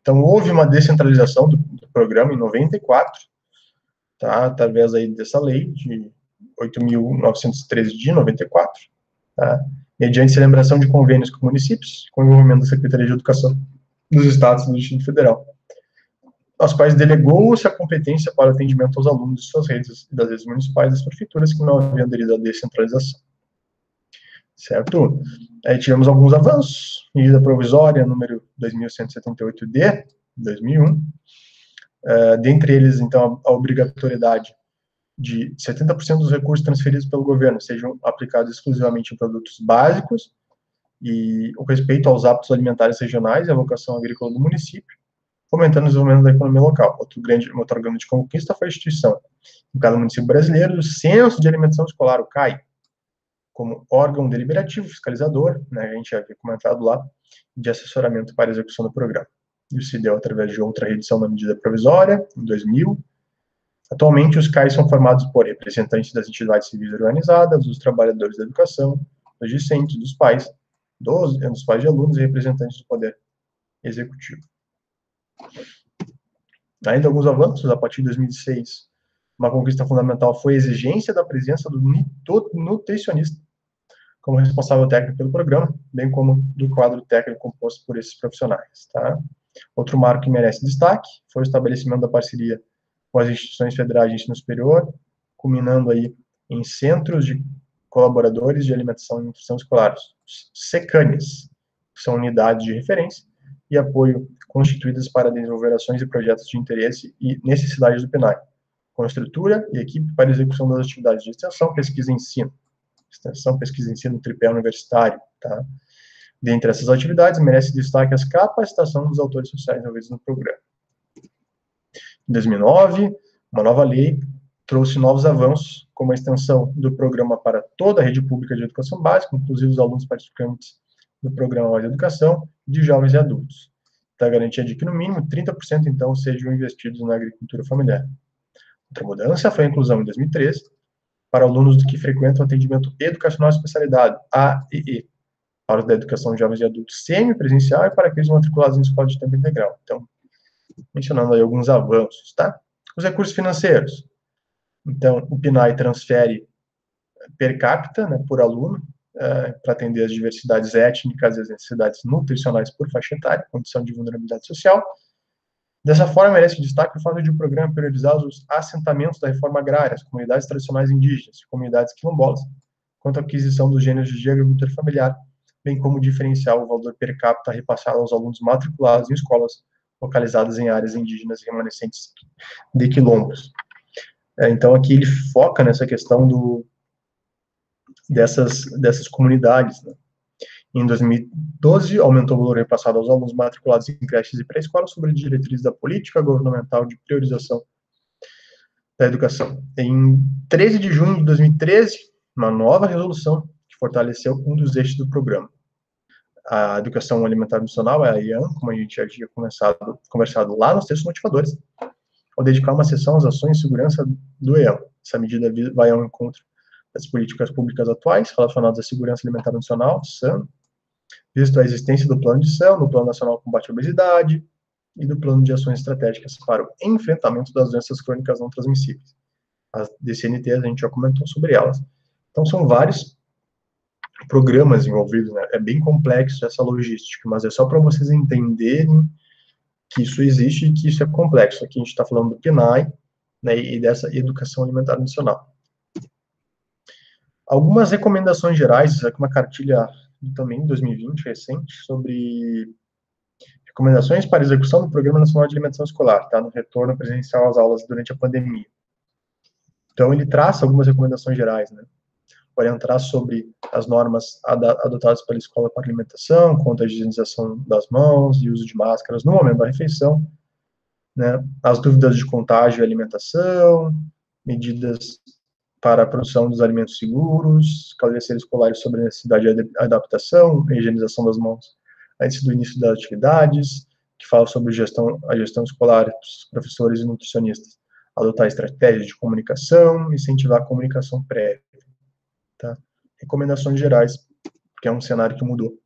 A: Então, houve uma descentralização do programa em 94, tá? Através aí dessa lei de 8.913 de 94, tá? Mediante celebração de convênios com municípios, com o envolvimento da Secretaria de Educação dos Estados e do Distrito Federal, aos quais delegou-se a competência para o atendimento aos alunos de suas redes e das redes municipais das prefeituras que não haviam aderido à descentralização. Certo? Aí tivemos alguns avanços, medida provisória número 2178-D, 2001, dentre eles, então, a obrigatoriedade de 70% dos recursos transferidos pelo governo sejam aplicados exclusivamente em produtos básicos e o respeito aos hábitos alimentares regionais e a vocação agrícola do município, fomentando o desenvolvimento da economia local. Outro grande conquista foi a instituição, em cada município brasileiro, do Censo de Alimentação Escolar, o CAI, como órgão deliberativo, fiscalizador, né, a gente já havia comentado lá, de assessoramento para a execução do programa. Isso se deu através de outra reedição da medida provisória, em 2000. Atualmente, os CAIs são formados por representantes das entidades civis organizadas, dos trabalhadores da educação, dos discentes, dos pais de alunos e representantes do poder executivo. Ainda alguns avanços, a partir de 2006, uma conquista fundamental foi a exigência da presença do nutricionista como responsável técnico pelo programa, bem como do quadro técnico composto por esses profissionais, tá? Outro marco que merece destaque foi o estabelecimento da parceria com as instituições federais de ensino superior, culminando aí em centros de colaboradores de alimentação e nutrição escolar, SECANES, que são unidades de referência e apoio constituídas para desenvolver ações e projetos de interesse e necessidades do PNAE, com estrutura e equipe para execução das atividades de extensão, pesquisa e ensino. Extensão, pesquisa e ensino, tripé universitário, tá? Dentre essas atividades, merece destaque a capacitação dos autores sociais envolvidos no programa. Em 2009, uma nova lei trouxe novos avanços, como a extensão do programa para toda a rede pública de educação básica, inclusive os alunos participantes do programa de educação de jovens e adultos, da garantia de que, no mínimo, 30%, então, sejam investidos na agricultura familiar. Outra mudança foi a inclusão, em 2013, para alunos que frequentam atendimento educacional especializado, AEE, para da educação de jovens e adultos semipresencial e para aqueles matriculados em escola de tempo integral. Então, mencionando aí alguns avanços, tá? Os recursos financeiros. Então, o PNAE transfere per capita, né, por aluno, para atender as diversidades étnicas e as necessidades nutricionais por faixa etária, condição de vulnerabilidade social. Dessa forma, merece destaque o fato de o programa priorizar os assentamentos da reforma agrária, as comunidades tradicionais indígenas, comunidades quilombolas, quanto à aquisição dos gêneros de agricultura familiar, bem como diferenciar o valor per capita repassado aos alunos matriculados em escolas localizadas em áreas indígenas e remanescentes de quilombos. Então, aqui ele foca nessa questão dessas comunidades, né? Em 2012, aumentou o valor repassado aos alunos matriculados em creches e pré-escola sobre diretrizes da política governamental de priorização da educação. Em 13 de junho de 2013, uma nova resolução que fortaleceu um dos eixos do programa. A educação alimentar nutricional, a EAN, como a gente já tinha conversado lá nos textos motivadores, ao dedicar uma sessão às ações de segurança do EAN. Essa medida vai ao encontro das políticas públicas atuais relacionadas à segurança alimentar nutricional, SAN, visto a existência do Plano de Ação, do Plano Nacional de Combate à Obesidade e do Plano de Ações Estratégicas para o Enfrentamento das Doenças Crônicas Não Transmissíveis. As DCNT, a gente já comentou sobre elas. Então, são vários programas envolvidos, né? É bem complexo essa logística, mas é só para vocês entenderem que isso existe e que isso é complexo. Aqui a gente está falando do PNAE, né, e dessa educação alimentar nacional. Algumas recomendações gerais, aqui uma cartilha também de 2020, recente, sobre recomendações para execução do Programa Nacional de Alimentação Escolar, tá? No retorno presencial às aulas durante a pandemia. Então, ele traça algumas recomendações gerais, né? Orientar sobre as normas adotadas pela escola para alimentação, quanto à higienização das mãos e uso de máscaras no momento da refeição, né? As dúvidas de contágio e alimentação, medidas para a produção dos alimentos seguros, esclarecer escolares sobre a necessidade de adaptação e higienização das mãos antes do início das atividades, que fala sobre a gestão escolar dos professores e nutricionistas, adotar estratégias de comunicação, incentivar a comunicação prévia. Tá? Recomendações gerais, que é um cenário que mudou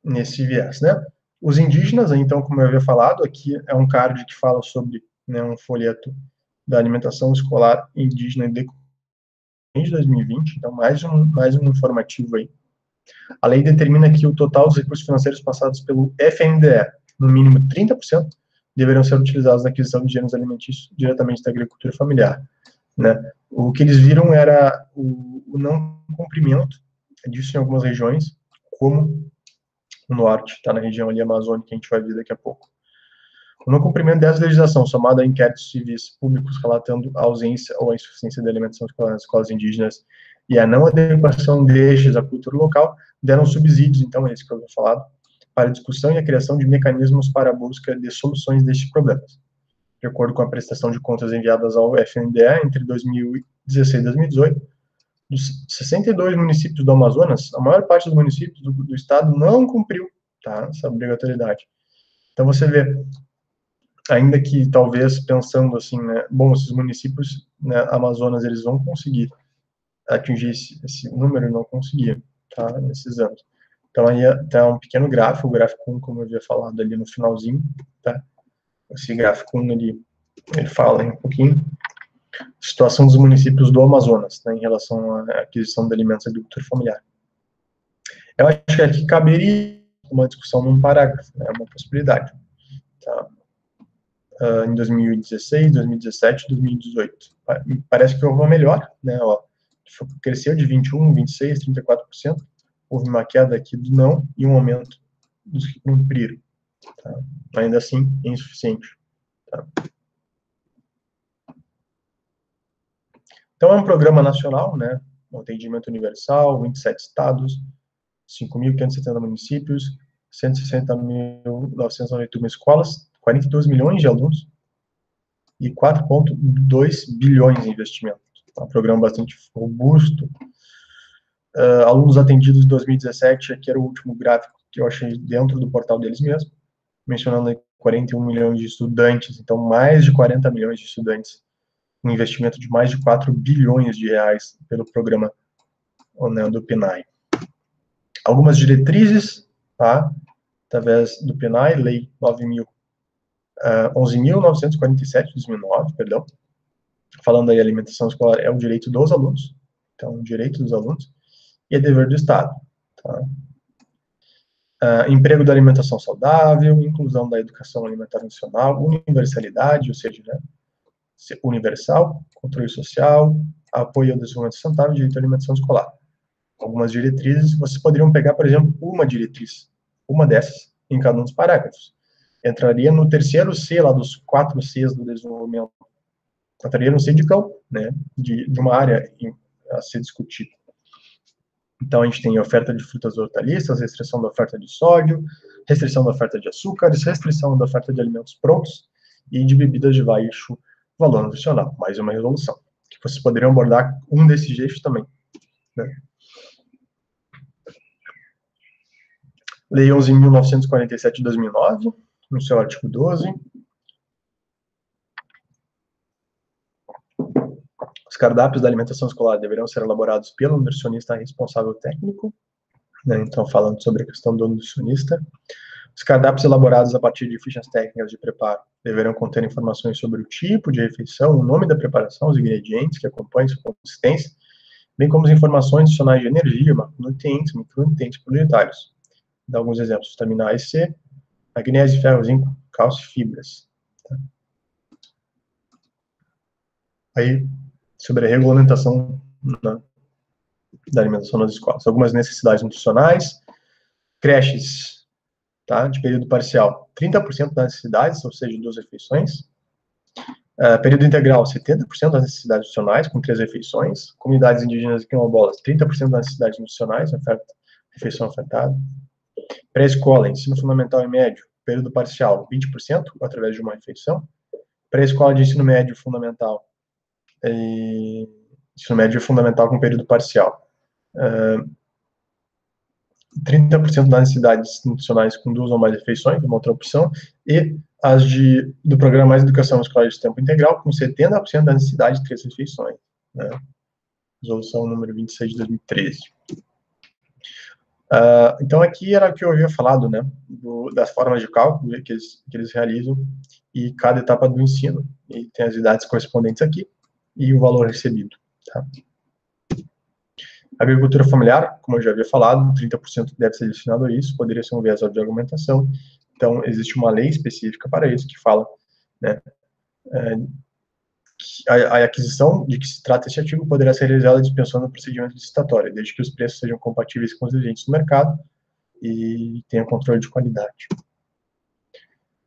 A: nesse viés, né? Os indígenas, então, como eu havia falado, aqui é um card que fala sobre, né, um folheto da alimentação escolar indígena de 2020, então mais um informativo aí. A lei determina que o total dos recursos financeiros passados pelo FNDE, no mínimo 30%, deverão ser utilizados na aquisição de gêneros alimentícios diretamente da agricultura familiar, né? O que eles viram era o não cumprimento disso em algumas regiões, como o norte, está na região ali amazônica, que a gente vai ver daqui a pouco. O não cumprimento dessa legislação, somado a inquéritos civis públicos relatando a ausência ou a insuficiência de alimentação escolar nas escolas indígenas e a não adequação destes à cultura local, deram subsídios, então, é isso que eu havia falado, para a discussão e a criação de mecanismos para a busca de soluções destes problemas. De acordo com a prestação de contas enviadas ao FNDE entre 2016 e 2018, dos 62 municípios do Amazonas, a maior parte dos municípios do estado não cumpriu, tá, essa obrigatoriedade. Então, você vê, ainda que talvez pensando assim, né, bom, esses municípios, né, Amazonas, eles vão conseguir atingir esse número, não conseguiam, tá, nesses anos. Então, aí tá um pequeno gráfico, o gráfico 1, como eu havia falado ali no finalzinho, tá? Esse gráfico 1, ele fala um pouquinho. Situação dos municípios do Amazonas, né, em relação à aquisição de alimentos da agricultura familiar. Eu acho que aqui caberia uma discussão num parágrafo, né, uma possibilidade. Tá? Em 2016, 2017, 2018. Parece que houve uma melhora, né? Ó, cresceu de 21, 26, 34%. Houve uma queda aqui do não e um aumento dos que cumpriram. Tá? Ainda assim, é insuficiente. Tá? Então, é um programa nacional, né? Um atendimento universal, 27 estados, 5.570 municípios, 160.991 escolas, 42 milhões de alunos e 4,2 bilhões em investimento. É um programa bastante robusto. Alunos atendidos em 2017, aqui era o último gráfico que eu achei dentro do portal deles mesmo, mencionando aí 41 milhões de estudantes, então mais de 40 milhões de estudantes, um investimento de mais de 4 bilhões de reais pelo programa, né, do PNAE. Algumas diretrizes, tá? Através do PNAE, Lei 11.947 de 2009, perdão, falando aí, alimentação escolar é um direito dos alunos, então, direito dos alunos, e é dever do Estado. Tá? Emprego da alimentação saudável, inclusão da educação alimentar nacional, universalidade, ou seja, né, universal, controle social, apoio ao desenvolvimento sustentável e direito à alimentação escolar. Algumas diretrizes, vocês poderiam pegar, por exemplo, uma diretriz, uma dessas, em cada um dos parágrafos. Entraria no terceiro C, lá dos 4 Cs do desenvolvimento. Entraria no C de campo, né, de uma área a ser discutida. Então, a gente tem oferta de frutas e hortaliças, restrição da oferta de sódio, restrição da oferta de açúcares, restrição da oferta de alimentos prontos e de bebidas de baixo valor nutricional. Mais uma resolução, que vocês poderiam abordar um desses eixos também. Né? Lei 11.947 de 2009, no seu artigo 12. Os cardápios da alimentação escolar deverão ser elaborados pelo nutricionista responsável técnico, né? Então, falando sobre a questão do nutricionista. Os cardápios elaborados a partir de fichas técnicas de preparo deverão conter informações sobre o tipo de refeição, o nome da preparação, os ingredientes que acompanham sua consistência, bem como as informações adicionais de energia, macronutrientes, micronutrientes prioritários. Dá alguns exemplos: vitamina A e C, magnésio, ferro, zinco, cálcio e fibras. Tá? Aí, sobre a regulamentação, né, da alimentação nas escolas. Algumas necessidades nutricionais, creches, tá, de período parcial, 30% das necessidades, ou seja, 2 refeições. Período integral, 70% das necessidades nutricionais, com 3 refeições. Comunidades indígenas e quilombolas, 30% das necessidades nutricionais, refeição ofertada. Pré-escola, ensino fundamental e médio, período parcial, 20%, através de uma refeição. Pré-escola de ensino médio fundamental, ensino médio fundamental com período parcial. 30% das necessidades nutricionais com 2 ou mais refeições, uma outra opção, e as do programa Mais Educação Escolar de Tempo Integral, com 70% das necessidades de 3 refeições. Né? Resolução número 26 de 2013. Então, aqui era o que eu havia falado, né, das formas de cálculo que eles realizam, e cada etapa do ensino, e tem as idades correspondentes aqui, e o valor recebido. Tá? Agricultura familiar, como eu já havia falado, 30% deve ser destinado a isso, poderia ser um viés de argumentação. Então, existe uma lei específica para isso, que fala, né, que a aquisição de que se trata esse artigo poderá ser realizada dispensando o procedimento licitatório, desde que os preços sejam compatíveis com os vigentes no mercado e tenha controle de qualidade.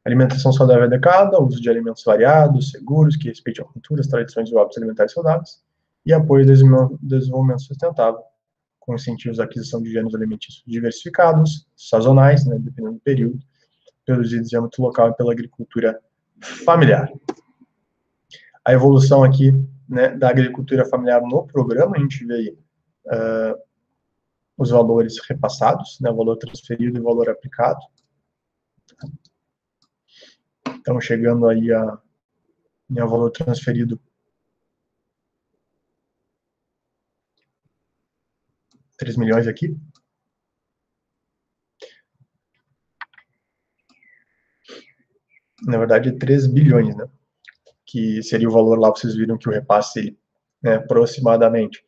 A: Alimentação saudável adequada, uso de alimentos variados, seguros, que respeitem a cultura, as tradições e os hábitos alimentares saudáveis, e apoio ao desenvolvimento sustentável, com incentivos à aquisição de gêneros alimentícios diversificados, sazonais, né, dependendo do período, produzidos em âmbito local e pela agricultura familiar. A evolução aqui, né, da agricultura familiar no programa, a gente vê aí os valores repassados, né, o valor transferido e o valor aplicado. Então, chegando aí ao valor transferido, 3 milhões aqui. Na verdade, 3 bilhões, né? que seria o valor lá, vocês viram que o repasse, ele, né, aproximadamente,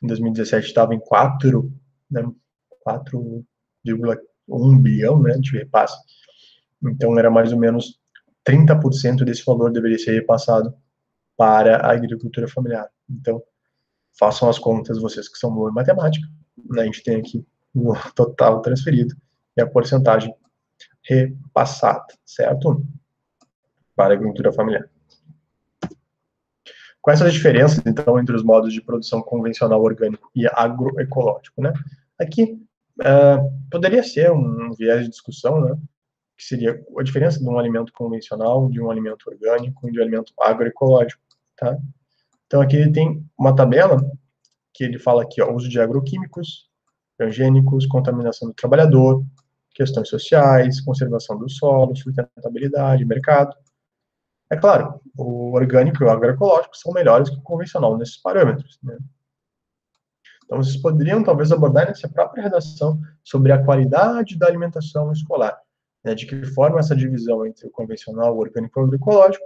A: em 2017 estava em 4, né, 4,1 bilhão, né, de repasse. Então, era mais ou menos 30% desse valor deveria ser repassado para a agricultura familiar. Então, façam as contas, vocês que são bons em matemática, né, a gente tem aqui o total transferido e a porcentagem repassada, certo? Para a agricultura familiar. Quais são as diferenças, então, entre os modos de produção convencional orgânico e agroecológico, né? Aqui, poderia ser um viés de discussão, né? Que seria a diferença de um alimento convencional, de um alimento orgânico e de um alimento agroecológico, tá? Então, aqui ele tem uma tabela que ele fala aqui, ó, uso de agroquímicos, transgênicos, contaminação do trabalhador, questões sociais, conservação do solo, sustentabilidade, mercado. É claro, o orgânico e o agroecológico são melhores que o convencional nesses parâmetros, né? Então, vocês poderiam, talvez, abordar nessa própria redação sobre a qualidade da alimentação escolar, né? De que forma essa divisão entre o convencional, o orgânico e o agroecológico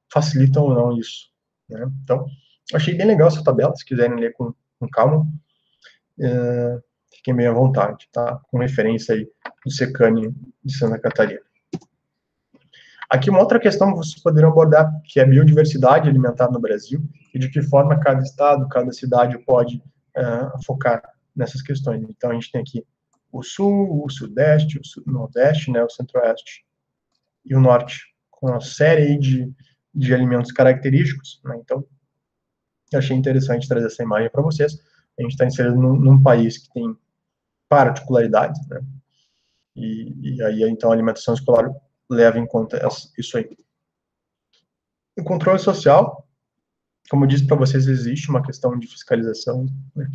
A: facilitam ou não isso, né? Então, achei bem legal essa tabela, se quiserem ler com calma, fiquem bem à vontade, tá? Com referência aí do Secane de Santa Catarina. Aqui uma outra questão que vocês poderiam abordar, que é a biodiversidade alimentar no Brasil, e de que forma cada estado, cada cidade pode focar nessas questões. Então, a gente tem aqui o sul, o sudeste, o nordeste, né, o centro-oeste e o norte, com uma série aí de alimentos característicos, né? Então, eu achei interessante trazer essa imagem para vocês. A gente está inserido num país que tem particularidades, né? E aí, então, a alimentação escolar leva em conta isso aí. O controle social, como eu disse para vocês, existe uma questão de fiscalização, né?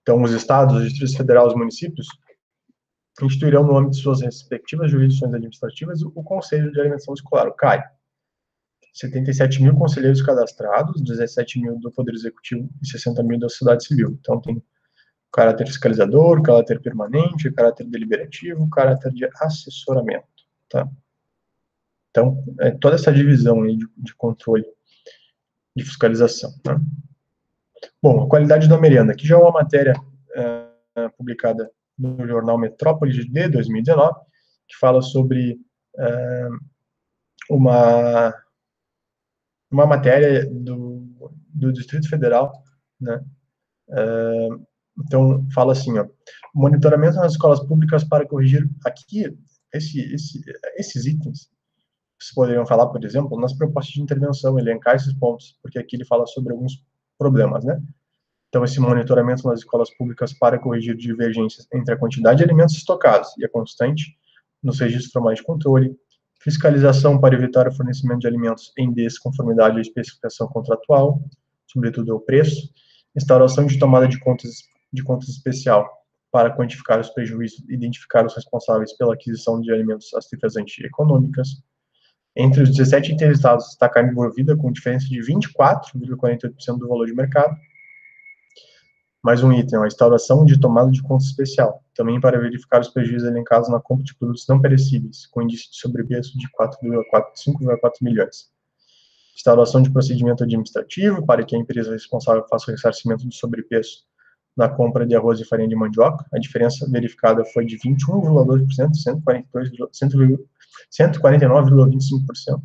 A: Então, os estados, os distritos federais, os municípios, instituirão no âmbito de suas respectivas jurisdições administrativas o Conselho de Alimentação Escolar, o CAI. 77 mil conselheiros cadastrados, 17 mil do Poder Executivo e 60 mil da sociedade civil. Então, tem caráter fiscalizador, caráter permanente, caráter deliberativo, caráter de assessoramento, tá? Então, toda essa divisão aí de controle de fiscalização, né? Bom, a qualidade da merenda. Aqui já é uma matéria publicada no jornal Metrópole de 2019, que fala sobre uma matéria do Distrito Federal, né? Então, fala assim, ó, monitoramento nas escolas públicas para corrigir aqui esses itens. Vocês poderiam falar, por exemplo, nas propostas de intervenção, elencar esses pontos, porque aqui ele fala sobre alguns problemas, né? Então, esse monitoramento nas escolas públicas para corrigir divergências entre a quantidade de alimentos estocados e a constante nos registros formais de controle, fiscalização para evitar o fornecimento de alimentos em desconformidade à especificação contratual, sobretudo ao preço, instauração de tomada de contas especial para quantificar os prejuízos e identificar os responsáveis pela aquisição de alimentos às cifras antieconômicas. Entre os 17 interessados está a carne bovina, com diferença de 24,48% do valor de mercado. Mais um item, a instauração de tomada de conta especial, também para verificar os prejuízos elencados na compra de produtos não perecíveis, com índice de sobrepreço de 5,4 milhões. Instauração de procedimento administrativo para que a empresa responsável faça o ressarcimento do sobrepreço na compra de arroz e farinha de mandioca. A diferença verificada foi de 21,2%, 149,25%.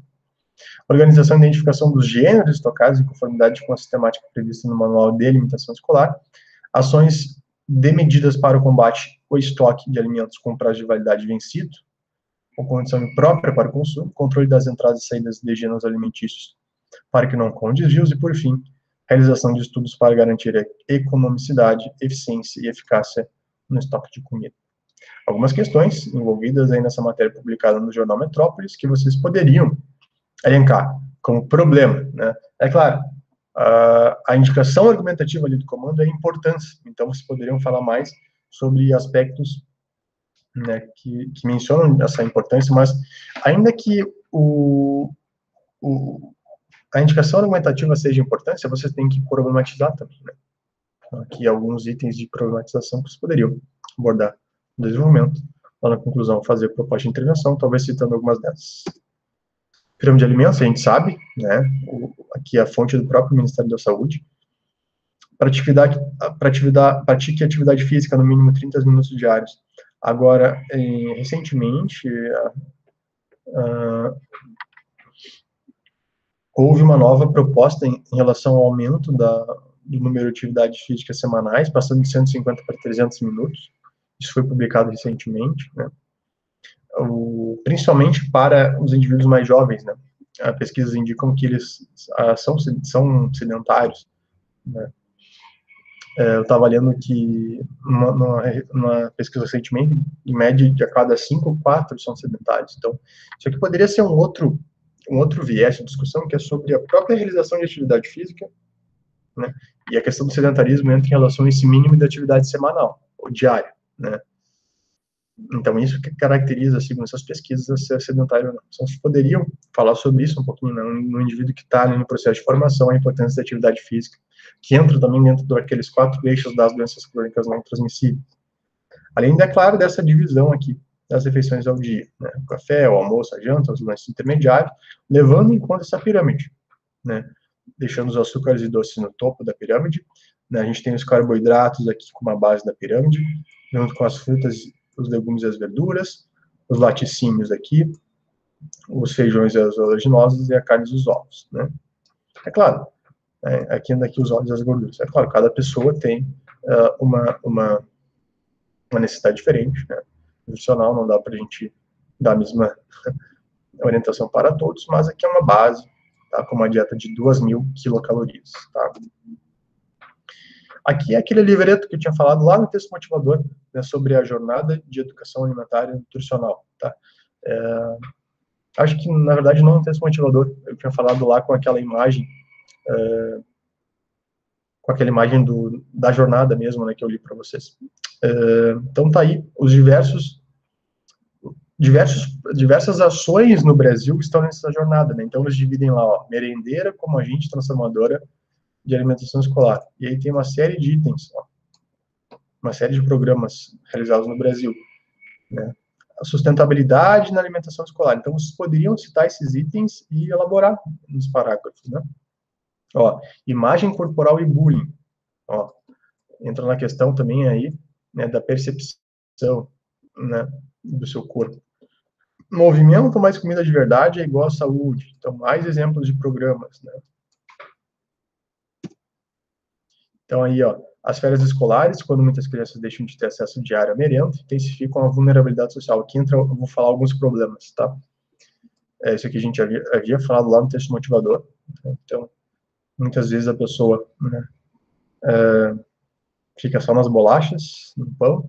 A: Organização e identificação dos gêneros estocados em conformidade com a sistemática prevista no Manual de Alimentação Escolar. Ações de medidas para o combate ao estoque de alimentos com prazo de validade vencido, ou condição imprópria para o consumo, controle das entradas e saídas de gêneros alimentícios para que não ocorram desvios, e, por fim, realização de estudos para garantir a economicidade, eficiência e eficácia no estoque de comida. Algumas questões envolvidas aí nessa matéria publicada no jornal Metrópolis que vocês poderiam elencar como problema, né? É claro, a indicação argumentativa ali do comando é importância, então vocês poderiam falar mais sobre aspectos, né, que mencionam essa importância, mas ainda que a indicação argumentativa seja importante, você tem que problematizar também, né? Aqui alguns itens de problematização que vocês poderiam abordar no desenvolvimento, ou na conclusão fazer proposta de intervenção, talvez citando algumas dessas. Pirâmide de alimentos, a gente sabe, né? Aqui é a fonte do próprio Ministério da Saúde. Pratique atividade física no mínimo 30 minutos diários. Agora, recentemente, houve uma nova proposta em relação ao aumento do número de atividades físicas semanais, passando de 150 para 300 minutos. Isso foi publicado recentemente, né? Principalmente para os indivíduos mais jovens, né? Pesquisas indicam que eles são sedentários, né? Eu estava lendo que, numa pesquisa recentemente, em média, de a cada 5, 4 são sedentários. Então, isso aqui poderia ser um outro viés de discussão, que é sobre a própria realização de atividade física, né? E a questão do sedentarismo entra em relação a esse mínimo de atividade semanal, ou diária, né? Então, isso que caracteriza, segundo essas pesquisas, ser sedentário ou não. Então, vocês poderiam falar sobre isso um pouquinho, né? No indivíduo que está no processo de formação, a importância da atividade física, que entra também dentro daqueles 4 eixos das doenças crônicas não transmissíveis. Além, é claro, dessa divisão aqui das refeições ao dia, né? O café, o almoço, a janta, os lanches intermediários, levando em conta essa pirâmide, né? Deixando os açúcares e doces no topo da pirâmide, né? A gente tem os carboidratos aqui como a base da pirâmide, junto com as frutas, os legumes e as verduras, os laticínios aqui, os feijões e as oleaginosas e a carne e os ovos, né? É claro, aqui os óleos e as gorduras. É claro, cada pessoa tem uma necessidade diferente, né? Nutricional, não dá para a gente dar a mesma orientação para todos, mas aqui é uma base, tá? Com uma dieta de 2.000 quilocalorias, tá? Aqui é aquele livreto que eu tinha falado lá no texto motivador, né, sobre a jornada de educação alimentar e nutricional, tá? Acho que, na verdade, não é um texto motivador, eu tinha falado lá com aquela imagem, da jornada mesmo, né, que eu li para vocês. Então, tá aí, os diversas ações no Brasil estão nessa jornada, né? Então, eles dividem lá, ó, merendeira como agente transformadora de alimentação escolar. E aí tem uma série de itens, ó, uma série de programas realizados no Brasil, né? A sustentabilidade na alimentação escolar. Então, vocês poderiam citar esses itens e elaborar nos parágrafos, né? Ó, imagem corporal e bullying. Ó, entra na questão também aí, né, da percepção, né, do seu corpo. Movimento mais comida de verdade é igual à saúde. Então, mais exemplos de programas, né? Então, aí, ó, as férias escolares, quando muitas crianças deixam de ter acesso diário à merenda, intensificam a vulnerabilidade social. Aqui entra, eu vou falar alguns problemas, tá? Isso aqui a gente havia falado lá no texto motivador. Então, muitas vezes a pessoa, né, fica só nas bolachas, no pão,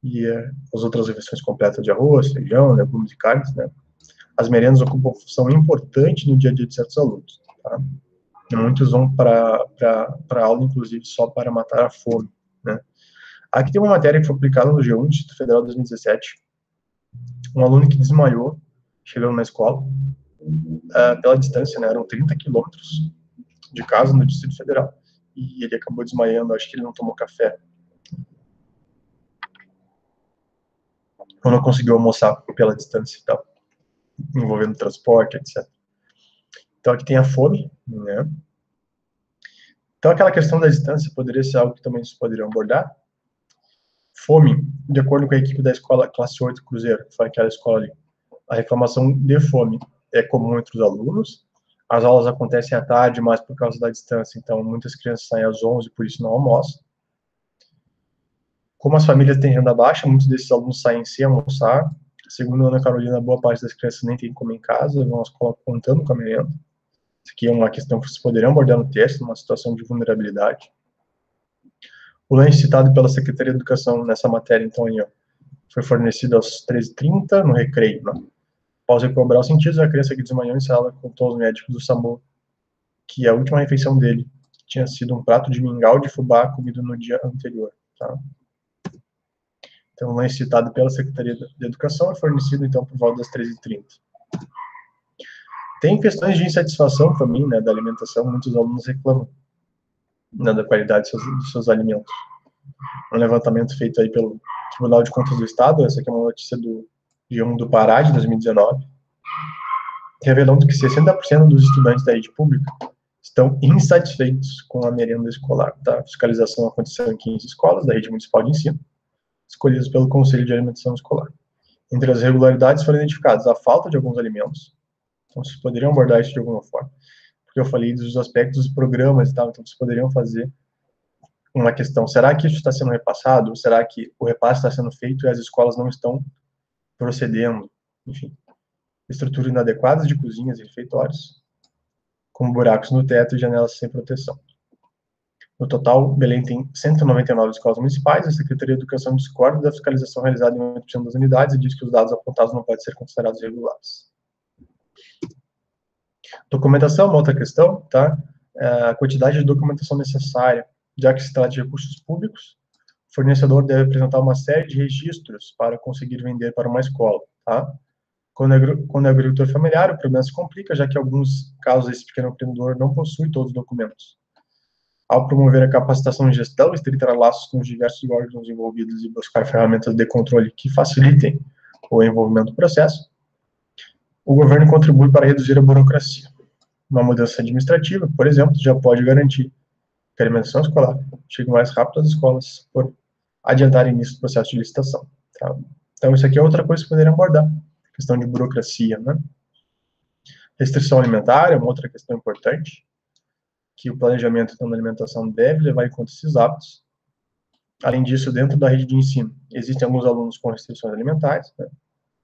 A: e as outras refeições completas de arroz, feijão, legumes e carnes, né? As merendas ocupam uma função importante no dia a dia de certos alunos, tá? Muitos vão para a aula, inclusive, só para matar a fome, né? Aqui tem uma matéria que foi aplicada no G1 do Distrito Federal de 2017. Um aluno que desmaiou, chegando na escola, pela distância, né? Eram 30 quilômetros de casa no Distrito Federal. E ele acabou desmaiando, acho que ele não tomou café. Ou não conseguiu almoçar pela distância e tal, envolvendo transporte, etc. Então, aqui tem a fome, né? Então, aquela questão da distância poderia ser algo que também vocês poderiam abordar. Fome, de acordo com a equipe da escola Classe 8 Cruzeiro, que foi aquela escola ali, a reclamação de fome é comum entre os alunos. As aulas acontecem à tarde, mas por causa da distância, então muitas crianças saem às 11, por isso não almoçam. Como as famílias têm renda baixa, muitos desses alunos saem sem almoçar. Segundo a Ana Carolina, boa parte das crianças nem tem como em casa, vão à escola contando com a merenda. Isso aqui é uma questão que vocês poderiam abordar no texto, uma situação de vulnerabilidade. O lanche citado pela Secretaria de Educação nessa matéria, então, aí, ó, foi fornecido às 13h30 no recreio, né? Após recobrar os sentidos, a criança que desmaiou em sala contou aos médicos do SAMU que a última refeição dele tinha sido um prato de mingau de fubá comido no dia anterior, tá? Então, o lanche citado pela Secretaria de Educação é fornecido, então, por volta das 13h30. Tem questões de insatisfação também, né, da alimentação, muitos alunos reclamam, né, da qualidade dos seus alimentos. Um levantamento feito aí pelo Tribunal de Contas do Estado, essa aqui é uma notícia do G1 do Pará, de 2019, revelando que 60% dos estudantes da rede pública estão insatisfeitos com a merenda escolar. Tá? A fiscalização aconteceu em 15 escolas da rede municipal de ensino, escolhidas pelo Conselho de Alimentação Escolar. Entre as irregularidades foram identificadas a falta de alguns alimentos, então vocês poderiam abordar isso de alguma forma, porque eu falei dos aspectos dos programas e tal, então vocês poderiam fazer uma questão, será que isso está sendo repassado, ou será que o repasse está sendo feito e as escolas não estão procedendo, enfim. Estruturas inadequadas de cozinhas e refeitórios, com buracos no teto e janelas sem proteção. No total, Belém tem 199 escolas municipais. A Secretaria de Educação discorda da fiscalização realizada em 8% das unidades e diz que os dados apontados não podem ser considerados regulares. Documentação, uma outra questão, tá? A quantidade de documentação necessária, já que se trata de recursos públicos, o fornecedor deve apresentar uma série de registros para conseguir vender para uma escola, tá? Quando é agricultor familiar, o problema se complica, já que em alguns casos esse pequeno empreendedor não possui todos os documentos. Ao promover a capacitação de gestão, estreitar laços com os diversos órgãos envolvidos e buscar ferramentas de controle que facilitem o envolvimento do processo, o governo contribui para reduzir a burocracia. Uma mudança administrativa, por exemplo, já pode garantir que a alimentação escolar chegue mais rápido às escolas por adiantar o início do processo de licitação. Tá? Então, isso aqui é outra coisa que poderiam abordar, questão de burocracia, né? Restrição alimentar é uma outra questão importante, que o planejamento da alimentação deve levar em conta esses hábitos. Além disso, dentro da rede de ensino, existem alguns alunos com restrições alimentares, né,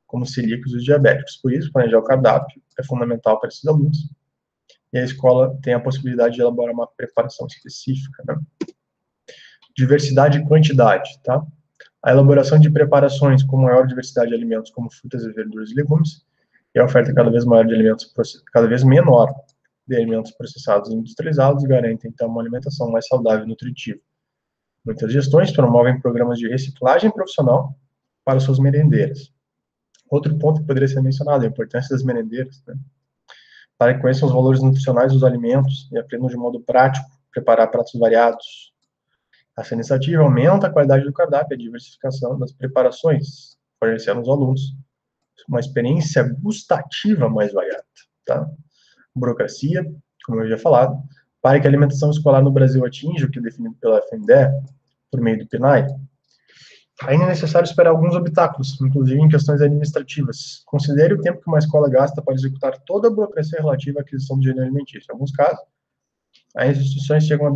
A: como celíacos e diabéticos. Por isso, planejar o cardápio é fundamental para esses alunos. E a escola tem a possibilidade de elaborar uma preparação específica, né? Diversidade e quantidade, tá? A elaboração de preparações com maior diversidade de alimentos, como frutas e verduras e legumes, e a oferta cada vez maior de alimentos, cada vez menor de alimentos processados e industrializados, garantem, então, uma alimentação mais saudável e nutritiva. Muitas gestões promovem programas de reciclagem profissional para suas merendeiras. Outro ponto que poderia ser mencionado é a importância das merendeiras, né? Para que conheçam os valores nutricionais dos alimentos e aprendam de modo prático preparar pratos variados. Essa iniciativa aumenta a qualidade do cardápio e a diversificação das preparações, fornecendo aos alunos uma experiência gustativa mais variada, tá? Burocracia, como eu já falado, para que a alimentação escolar no Brasil atinja o que é definido pela FNDE, por meio do PNAE, ainda é necessário esperar alguns obstáculos, inclusive em questões administrativas. Considere o tempo que uma escola gasta para executar toda a burocracia relativa à aquisição de gênero alimentício. Em alguns casos, as instituições chegam a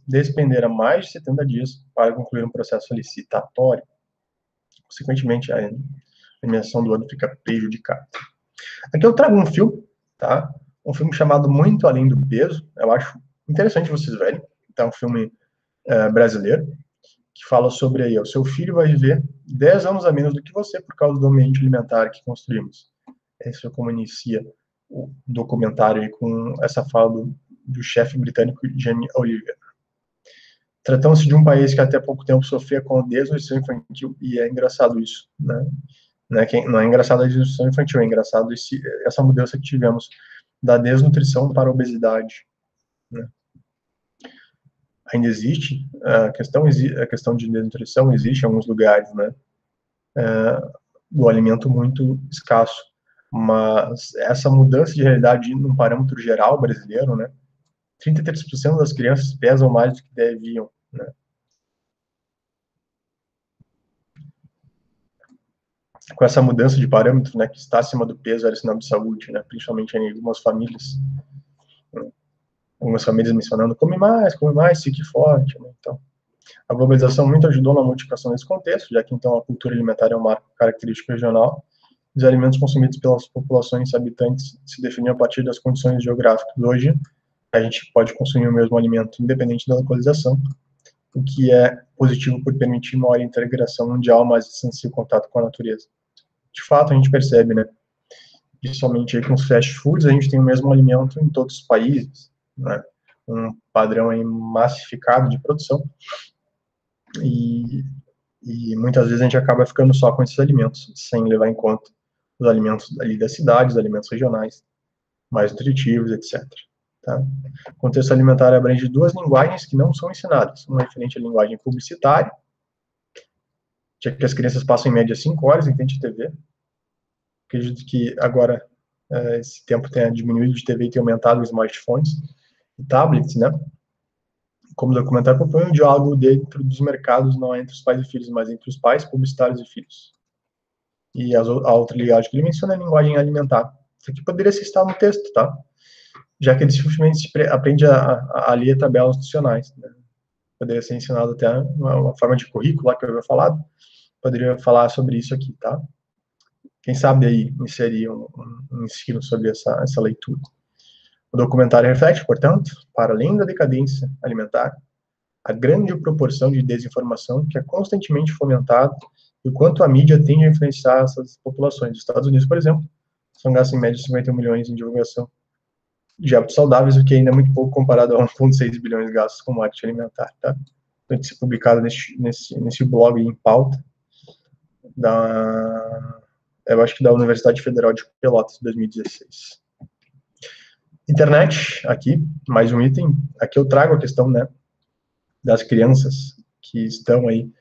A: despender a mais de 70 dias para concluir um processo licitatório. Consequentemente, a eliminação do ano fica prejudicada. Aqui eu trago um filme, tá? Um filme chamado Muito Além do Peso. Eu acho interessante vocês verem. É um filme brasileiro, que fala sobre aí, o seu filho vai viver 10 anos a menos do que você por causa do ambiente alimentar que construímos. Esse é como inicia o documentário aí, com essa fala do chefe britânico Jamie Oliver. Tratando-se de um país que até pouco tempo sofria com a desnutrição infantil, e é engraçado isso, né? Não é engraçado a desnutrição infantil, é engraçado essa mudança que tivemos da desnutrição para a obesidade, né? Ainda existe a questão de desnutrição, existe em alguns lugares, né? Do alimento muito escasso, mas essa mudança de realidade num parâmetro geral brasileiro, né? 33% das crianças pesam mais do que deviam, né? Com essa mudança de parâmetro, né, que está acima do peso, era sinal de saúde, né? Principalmente em algumas famílias, né? Algumas famílias mencionando, come mais, fique forte, né? Então, a globalização muito ajudou na modificação desse contexto, já que então a cultura alimentar é uma característica regional. Os alimentos consumidos pelas populações habitantes se definiam a partir das condições geográficas. Hoje, a gente pode consumir o mesmo alimento independente da localização, o que é positivo por permitir maior integração mundial, mas distancia o contato com a natureza. De fato, a gente percebe, né? Principalmente aí com os fast foods, a gente tem o mesmo alimento em todos os países, né? Um padrão aí massificado de produção. E muitas vezes a gente acaba ficando só com esses alimentos, sem levar em conta os alimentos ali das cidades, os alimentos regionais, mais nutritivos, etc. Tá? O contexto alimentar abrange duas linguagens que não são ensinadas. Uma referente à linguagem publicitária, já que as crianças passam em média 5 horas em frente à TV. Acredito que agora esse tempo tenha diminuído de TV e tenha aumentado os smartphones e tablets, né? Como o documentário propõe um diálogo dentro dos mercados, não entre os pais e filhos, mas entre os pais, publicitários e filhos. E a outra linguagem que ele menciona é a linguagem alimentar. Isso aqui poderia ser citado no texto, tá? Já que ele simplesmente aprende a ler tabelas nutricionais, né? Poderia ser ensinado até uma forma de currículo, lá que eu havia falado, poderia falar sobre isso aqui, tá? Quem sabe aí inserir um ensino sobre essa leitura. O documentário reflete, portanto, para além da decadência alimentar, a grande proporção de desinformação que é constantemente fomentada e o quanto a mídia tende a influenciar essas populações. Os Estados Unidos, por exemplo, são gastos em média 51 milhões em divulgação de hábitos saudáveis, o que ainda é muito pouco comparado a 1,6 bilhões gastos com marketing alimentar, tá? Tem que ser publicado nesse blog em pauta eu acho que da Universidade Federal de Pelotas, 2016. Internet, aqui, mais um item. Aqui eu trago a questão, né, das crianças que estão aí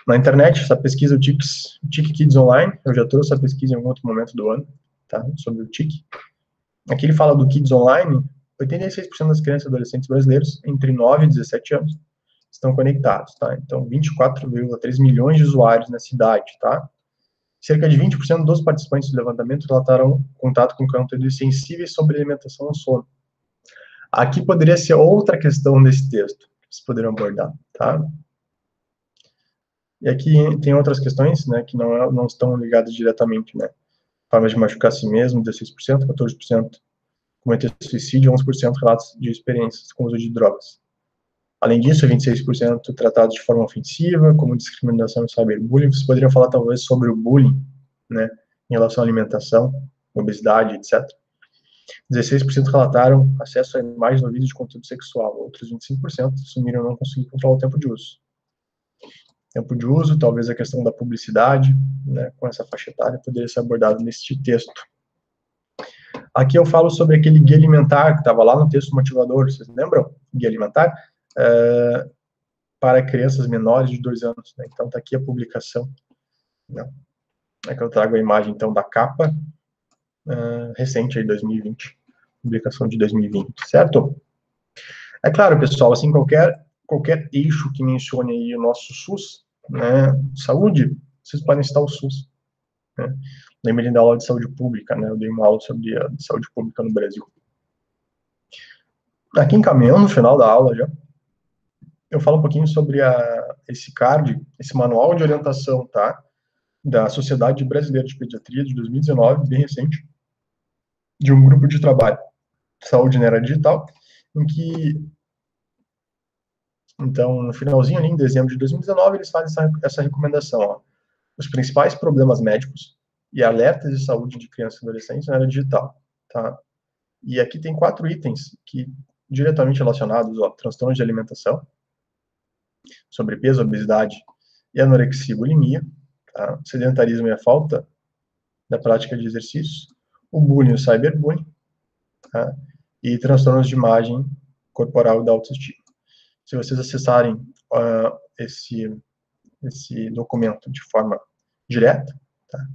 A: na internet. Essa pesquisa, o TIC Kids Online, eu já trouxe essa pesquisa em algum outro momento do ano, tá, sobre o TIC. Aqui ele fala do Kids Online, 86% das crianças e adolescentes brasileiros entre 9 e 17 anos estão conectados, tá? Então, 24,3 milhões de usuários na cidade, tá? Cerca de 20% dos participantes do levantamento relataram contato com conteúdos sensíveis sobre alimentação e sono. Aqui poderia ser outra questão desse texto, que vocês poderiam abordar, tá? E aqui tem outras questões, né, que não estão ligadas diretamente, né? Formas de machucar a si mesmo, 16%, 14% cometer suicídio, 11% relatos de experiências com o uso de drogas. Além disso, 26% tratados de forma ofensiva, como discriminação e cyberbullying. Vocês poderiam falar, talvez, sobre o bullying, né, em relação à alimentação, obesidade, etc. 16% relataram acesso a imagens ou vídeos de conteúdo sexual. Outros 25% assumiram não conseguir controlar o tempo de uso. Tempo de uso, talvez a questão da publicidade, né, com essa faixa etária, poderia ser abordado neste texto. Aqui eu falo sobre aquele guia alimentar que estava lá no texto motivador, vocês lembram? Guia alimentar? Para crianças menores de 2 anos, né? Então, está aqui a publicação, né? É que eu trago a imagem, então, da capa recente, aí, 2020, publicação de 2020, certo? É claro, pessoal, assim, qualquer eixo que mencione aí o nosso SUS, né, saúde, vocês podem citar o SUS, né? Lembrem da aula de saúde pública, né? Eu dei uma aula sobre a saúde pública no Brasil. Aqui encaminhando no final da aula já, eu falo um pouquinho sobre esse CARD, esse manual de orientação, tá? Da Sociedade Brasileira de Pediatria de 2019, bem recente, de um grupo de trabalho saúde na era digital, em que, então, no finalzinho ali, em dezembro de 2019, eles fazem essa recomendação, ó, os principais problemas médicos e alertas de saúde de crianças e adolescentes na era digital, tá? E aqui tem 4 itens que diretamente relacionados a transtornos de alimentação, sobrepeso, obesidade e anorexia e bulimia, tá? Sedentarismo e a falta da prática de exercícios, o bullying e o cyberbullying, tá? E transtornos de imagem corporal e da autoestima. Se vocês acessarem esse documento de forma direta, tá?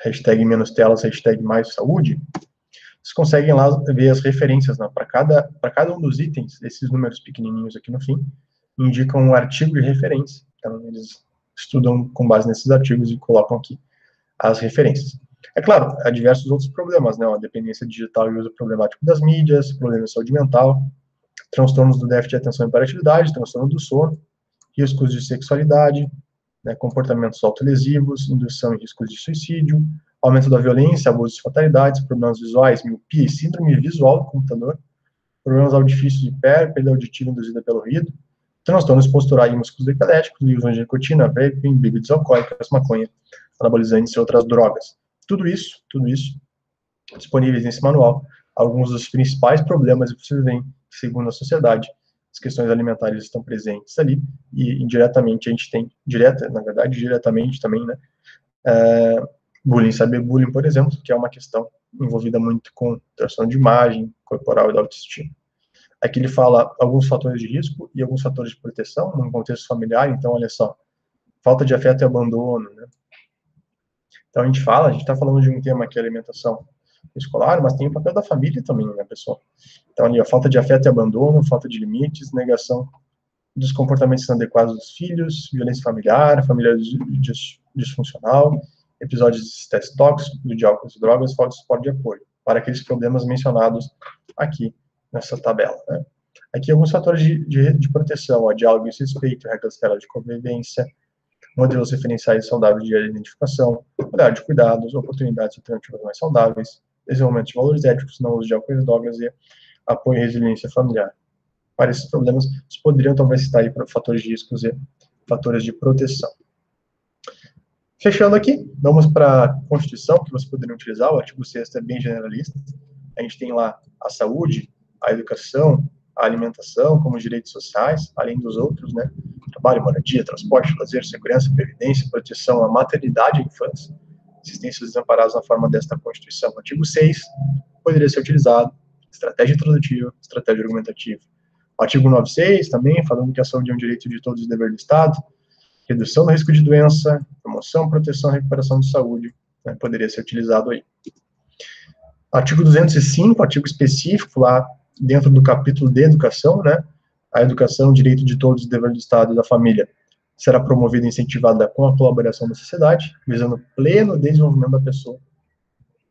A: Hashtag menos telas, hashtag mais saúde, vocês conseguem lá ver as referências, né? Para cada um dos itens, esses números pequenininhos aqui no fim, indicam um artigo de referência. Então, eles estudam com base nesses artigos e colocam aqui as referências. É claro, há diversos outros problemas, né? A dependência digital e uso problemático das mídias, problemas de saúde mental, transtornos do déficit de atenção e hiperatividade, transtorno do sono, riscos de sexualidade, né, comportamentos autolesivos, indução e riscos de suicídio, aumento da violência, abusos e fatalidades, problemas visuais, miopia e síndrome visual do computador, problemas auditivos de perda auditiva induzida pelo ruído, transtornos posturais e músculos epiléticos, uso de nicotina, vaping, bebidas alcoólicas, maconha, anabolizantes e outras drogas. Tudo isso disponíveis nesse manual. Alguns dos principais problemas que vocês veem, segundo a sociedade, as questões alimentares estão presentes ali, e indiretamente a gente tem, diretamente também, né, bullying, cyberbullying, por exemplo, que é uma questão envolvida muito com transtorno de imagem corporal e da autoestima. Aqui ele fala alguns fatores de risco e alguns fatores de proteção, num contexto familiar, então, olha só, falta de afeto e abandono, né, Então, a gente está falando de um tema que é alimentação escolar, mas tem o papel da família também, né, pessoal? Então, ali, a falta de afeto e abandono, falta de limites, negação dos comportamentos inadequados dos filhos, violência familiar, família disfuncional, episódios de estresse tóxico, de álcool e drogas, falta de suporte de apoio, para aqueles problemas mencionados aqui nessa tabela, né? Aqui alguns fatores de proteção, ó, diálogo e respeito, regras claras de convivência, modelos referenciais saudáveis de identificação, olhar de cuidados, oportunidades alternativas mais saudáveis, desenvolvimento de valores éticos, não uso de álcool e drogas e apoio e resiliência familiar. Para esses problemas, vocês poderiam talvez citar aí para fatores de riscos e fatores de proteção. Fechando aqui, vamos para a Constituição, que vocês poderiam utilizar. O artigo 6º é bem generalista. A gente tem lá a saúde, a educação, a alimentação como direitos sociais, além dos outros, né? Trabalho, moradia, transporte, lazer, segurança, previdência, proteção à maternidade e infância, assistência desamparados na forma desta Constituição. O artigo 6 poderia ser utilizado, estratégia introdutiva, estratégia argumentativa. O artigo 96 também, falando que a saúde é um direito de todos e dever do Estado, redução do risco de doença, promoção, proteção e recuperação de saúde, né, poderia ser utilizado aí. Artigo 205, artigo específico lá dentro do capítulo de educação, né, a educação, direito de todos e dever do Estado e da família, será promovida e incentivada com a colaboração da sociedade, visando pleno desenvolvimento da pessoa,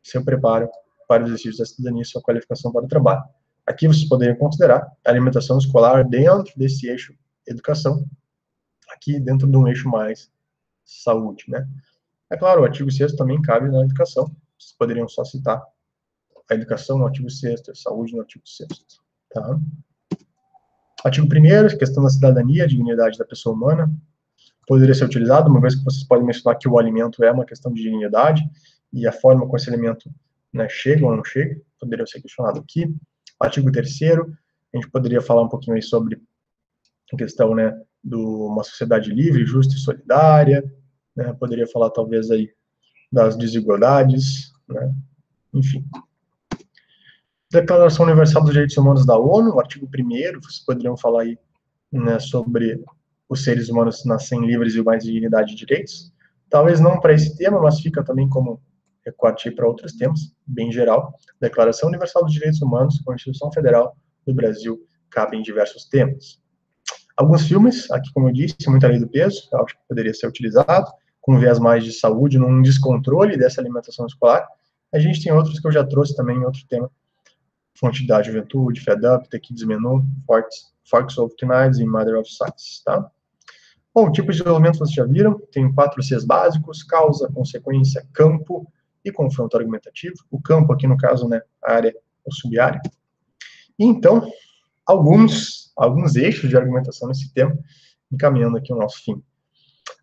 A: seu preparo para o exercício da cidadania e sua qualificação para o trabalho. Aqui vocês poderiam considerar a alimentação escolar dentro desse eixo educação, aqui dentro de um eixo mais saúde, né? É claro, o artigo 6º também cabe na educação, vocês poderiam só citar a educação no artigo 6º, a saúde no artigo 6º, tá? Artigo 1º, questão da cidadania, a dignidade da pessoa humana, poderia ser utilizado, uma vez que vocês podem mencionar que o alimento é uma questão de dignidade, e a forma como esse alimento, né, chega ou não chega, poderia ser questionado aqui. Artigo 3º, a gente poderia falar um pouquinho aí sobre a questão, né, de uma sociedade livre, justa e solidária, né, poderia falar talvez aí das desigualdades, né, enfim. Declaração Universal dos Direitos Humanos da ONU, artigo 1º, vocês poderiam falar aí, né, sobre os seres humanos nascem livres e iguais de dignidade e direitos. Talvez não para esse tema, mas fica também como recorte para outros temas, bem geral. Declaração Universal dos Direitos Humanos, Constituição Federal do Brasil, cabem diversos temas. Alguns filmes, aqui como eu disse, Muita Lei do Peso, eu acho que poderia ser utilizado, com viés mais de saúde, num descontrole dessa alimentação escolar. A gente tem outros que eu já trouxe também em outro tema, Fonte da Juventude, Fed Up, The Kids Menu, Forks of Knives e Mother of Science, tá? Bom, tipos de desenvolvimento vocês já viram, tem 4 Cs básicos, causa, consequência, campo e confronto argumentativo. O campo aqui, no caso, né, a área ou sub-área. E então, alguns eixos de argumentação nesse tema, encaminhando aqui o nosso fim.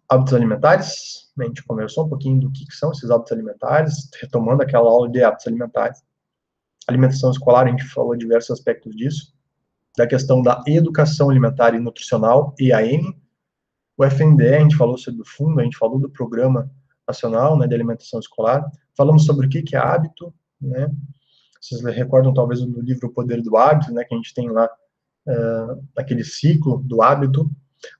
A: Hábitos alimentares, a gente conversou um pouquinho do que são esses hábitos alimentares, retomando aquela aula de hábitos alimentares. Alimentação escolar, a gente falou diversos aspectos disso, da questão da educação alimentar e nutricional, EAN. O FNDE, a gente falou sobre o fundo, a gente falou do Programa Nacional, né, de Alimentação Escolar, falamos sobre o que é hábito, né, vocês recordam talvez do livro O Poder do Hábito, né, que a gente tem lá, aquele ciclo do hábito.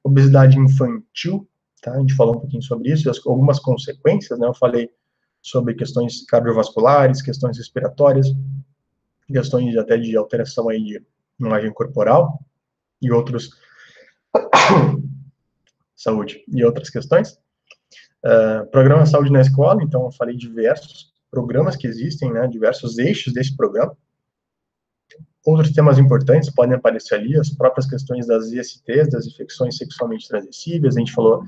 A: Obesidade infantil, tá, a gente falou um pouquinho sobre isso, algumas consequências, né, eu falei sobre questões cardiovasculares, questões respiratórias, questões até de alteração aí de imagem corporal, e outros, saúde, e outras questões. Programa Saúde na Escola, então eu falei diversos programas que existem, né, diversos eixos desse programa. Outros temas importantes podem aparecer ali, as próprias questões das ISTs, das infecções sexualmente transmissíveis, a gente falou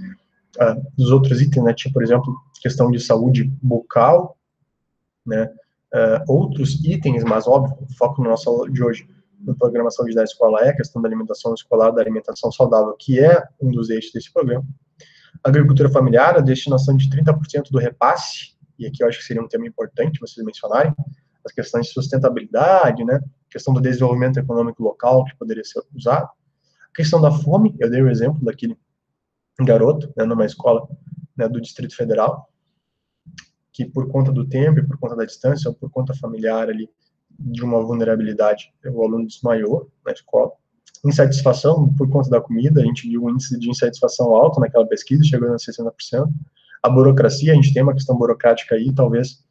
A: dos outros itens, né, tipo, por exemplo, questão de saúde bucal, né, outros itens, mas óbvio, o foco no nosso aula de hoje, no programa Saúde da Escola, é a questão da alimentação escolar, da alimentação saudável, que é um dos eixos desse programa. Agricultura familiar, a destinação de 30% do repasse, e aqui eu acho que seria um tema importante vocês mencionarem, as questões de sustentabilidade, né, questão do desenvolvimento econômico local, que poderia ser usado, a questão da fome, eu dei o exemplo daquele garoto, né, numa escola, né, do Distrito Federal, que por conta do tempo e por conta da distância, ou por conta familiar ali, de uma vulnerabilidade, o aluno desmaiou na escola. Insatisfação por conta da comida, a gente viu um índice de insatisfação alto naquela pesquisa, chegando a 60%. A burocracia, a gente tem uma questão burocrática aí, talvez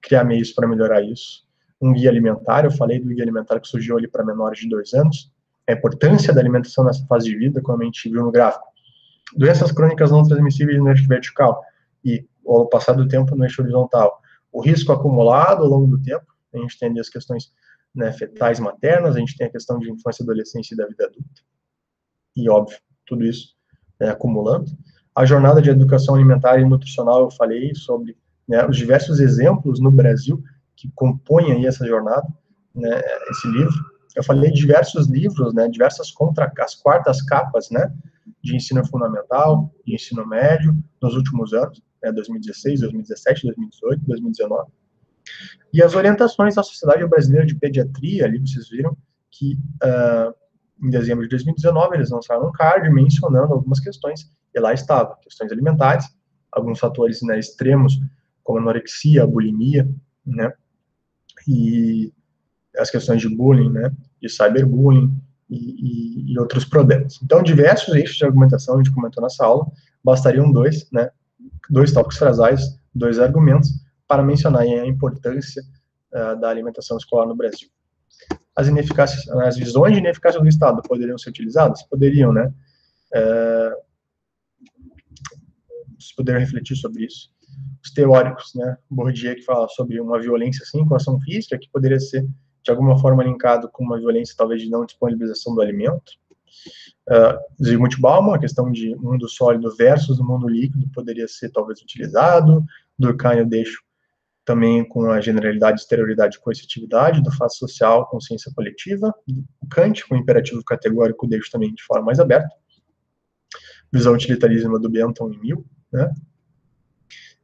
A: criar meios para melhorar isso. Um guia alimentar, eu falei do guia alimentar que surgiu ali para menores de 2 anos, a importância da alimentação nessa fase de vida, como a gente viu no gráfico. Doenças crônicas não transmissíveis no eixo vertical e, ao passar do tempo, no eixo horizontal. O risco acumulado ao longo do tempo, a gente tem ali as questões, né, fetais maternas, a gente tem a questão de infância, adolescência e da vida adulta. E, óbvio, tudo isso acumulando. A jornada de educação alimentar e nutricional, eu falei sobre, né, os diversos exemplos no Brasil que compõem aí essa jornada, né, esse livro. Eu falei de diversos livros, né, diversas as quartas capas, né, de ensino fundamental, de ensino médio, nos últimos anos, né, 2016, 2017, 2018, 2019. E as orientações da Sociedade Brasileira de Pediatria, ali vocês viram que em dezembro de 2019 eles lançaram um card mencionando algumas questões, e lá estava questões alimentares, alguns fatores, né, extremos, como anorexia, bulimia, né, e as questões de bullying, né, de cyberbullying e outros problemas. Então, diversos eixos de argumentação, a gente comentou nessa aula, bastariam dois, né, dois tópicos frasais, dois argumentos, para mencionar a importância da alimentação escolar no Brasil. As visões de ineficácia do Estado poderiam ser utilizadas? Poderiam, né? Vocês poderiam refletir sobre isso. Os teóricos, né? Bourdieu, que fala sobre uma violência, sim, com ação física, que poderia ser, de alguma forma, linkado com uma violência, talvez, de não disponibilização do alimento. Zygmunt Bauman, a questão de mundo sólido versus o mundo líquido, poderia ser, talvez, utilizado. Durkheim, eu deixo também com a generalidade, exterioridade e coercitividade, do fato social, consciência coletiva. O Kant, com o imperativo categórico, deixo também de forma mais aberta. Visão utilitarismo do Bentham em 1000, né?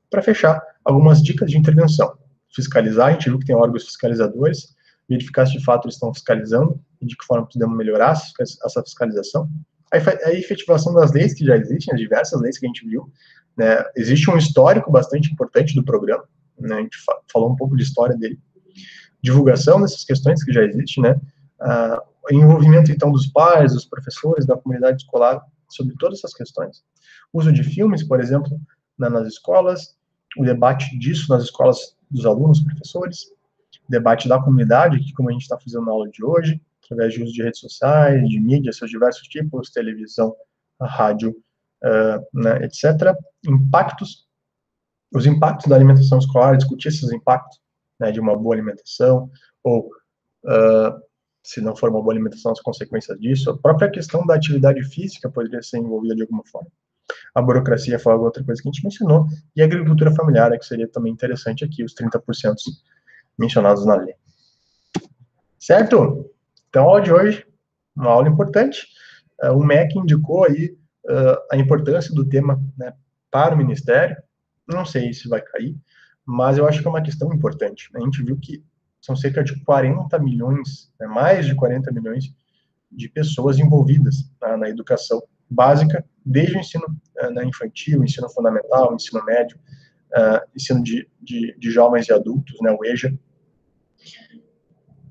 A: Para fechar, algumas dicas de intervenção. Fiscalizar, a gente viu que tem órgãos fiscalizadores, verificar se de fato eles estão fiscalizando e de que forma podemos melhorar essa fiscalização. A efetivação das leis que já existem, as diversas leis que a gente viu, né? Existe um histórico bastante importante do programa, né? A gente falou um pouco de história dele. Divulgação dessas questões que já existem, né? Envolvimento, então, dos pais, dos professores, da comunidade escolar sobre todas essas questões. Uso de filmes, por exemplo, nas escolas, o debate disso nas escolas dos alunos, professores, debate da comunidade, que como a gente está fazendo na aula de hoje, através de uso de redes sociais, de mídias, seus diversos tipos, televisão, rádio, né, etc. Os impactos da alimentação escolar, discutir esses impactos, né, de uma boa alimentação, ou, se não for uma boa alimentação, as consequências disso. A própria questão da atividade física poderia ser envolvida de alguma forma. A burocracia foi outra coisa que a gente mencionou, e a agricultura familiar, que seria também interessante aqui, os 30% mencionados na lei. Certo? Então, a aula de hoje, uma aula importante. O MEC indicou aí a importância do tema, né, para o Ministério. Não sei se vai cair, mas eu acho que é uma questão importante. A gente viu que são cerca de 40 milhões, né, mais de 40 milhões de pessoas envolvidas na educação básica, desde o ensino infantil, ensino fundamental, ensino médio, ensino de jovens e adultos, né, o EJA.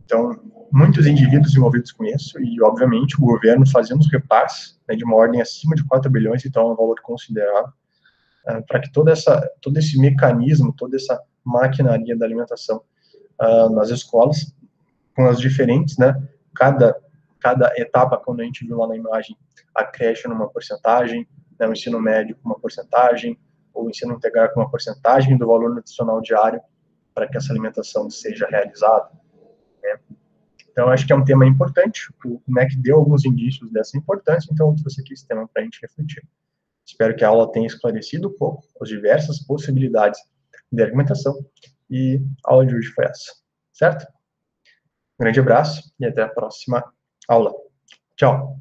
A: Então, muitos indivíduos envolvidos com isso, e, obviamente, o governo fazendo os repasses, né, de uma ordem acima de 4 bilhões, então é um valor considerável, para que todo esse mecanismo, toda essa maquinaria da alimentação nas escolas, com as diferentes, né, cada etapa, quando a gente viu lá na imagem, a creche numa porcentagem, né, o ensino médio com uma porcentagem, ou o ensino integral com uma porcentagem do valor nutricional diário, para que essa alimentação seja realizada. Né. Então, acho que é um tema importante, o MEC deu alguns indícios dessa importância, então eu trouxe aqui esse tema para a gente refletir. Espero que a aula tenha esclarecido um pouco as diversas possibilidades de argumentação, e a aula de hoje foi essa, certo? Um grande abraço e até a próxima aula. Tchau!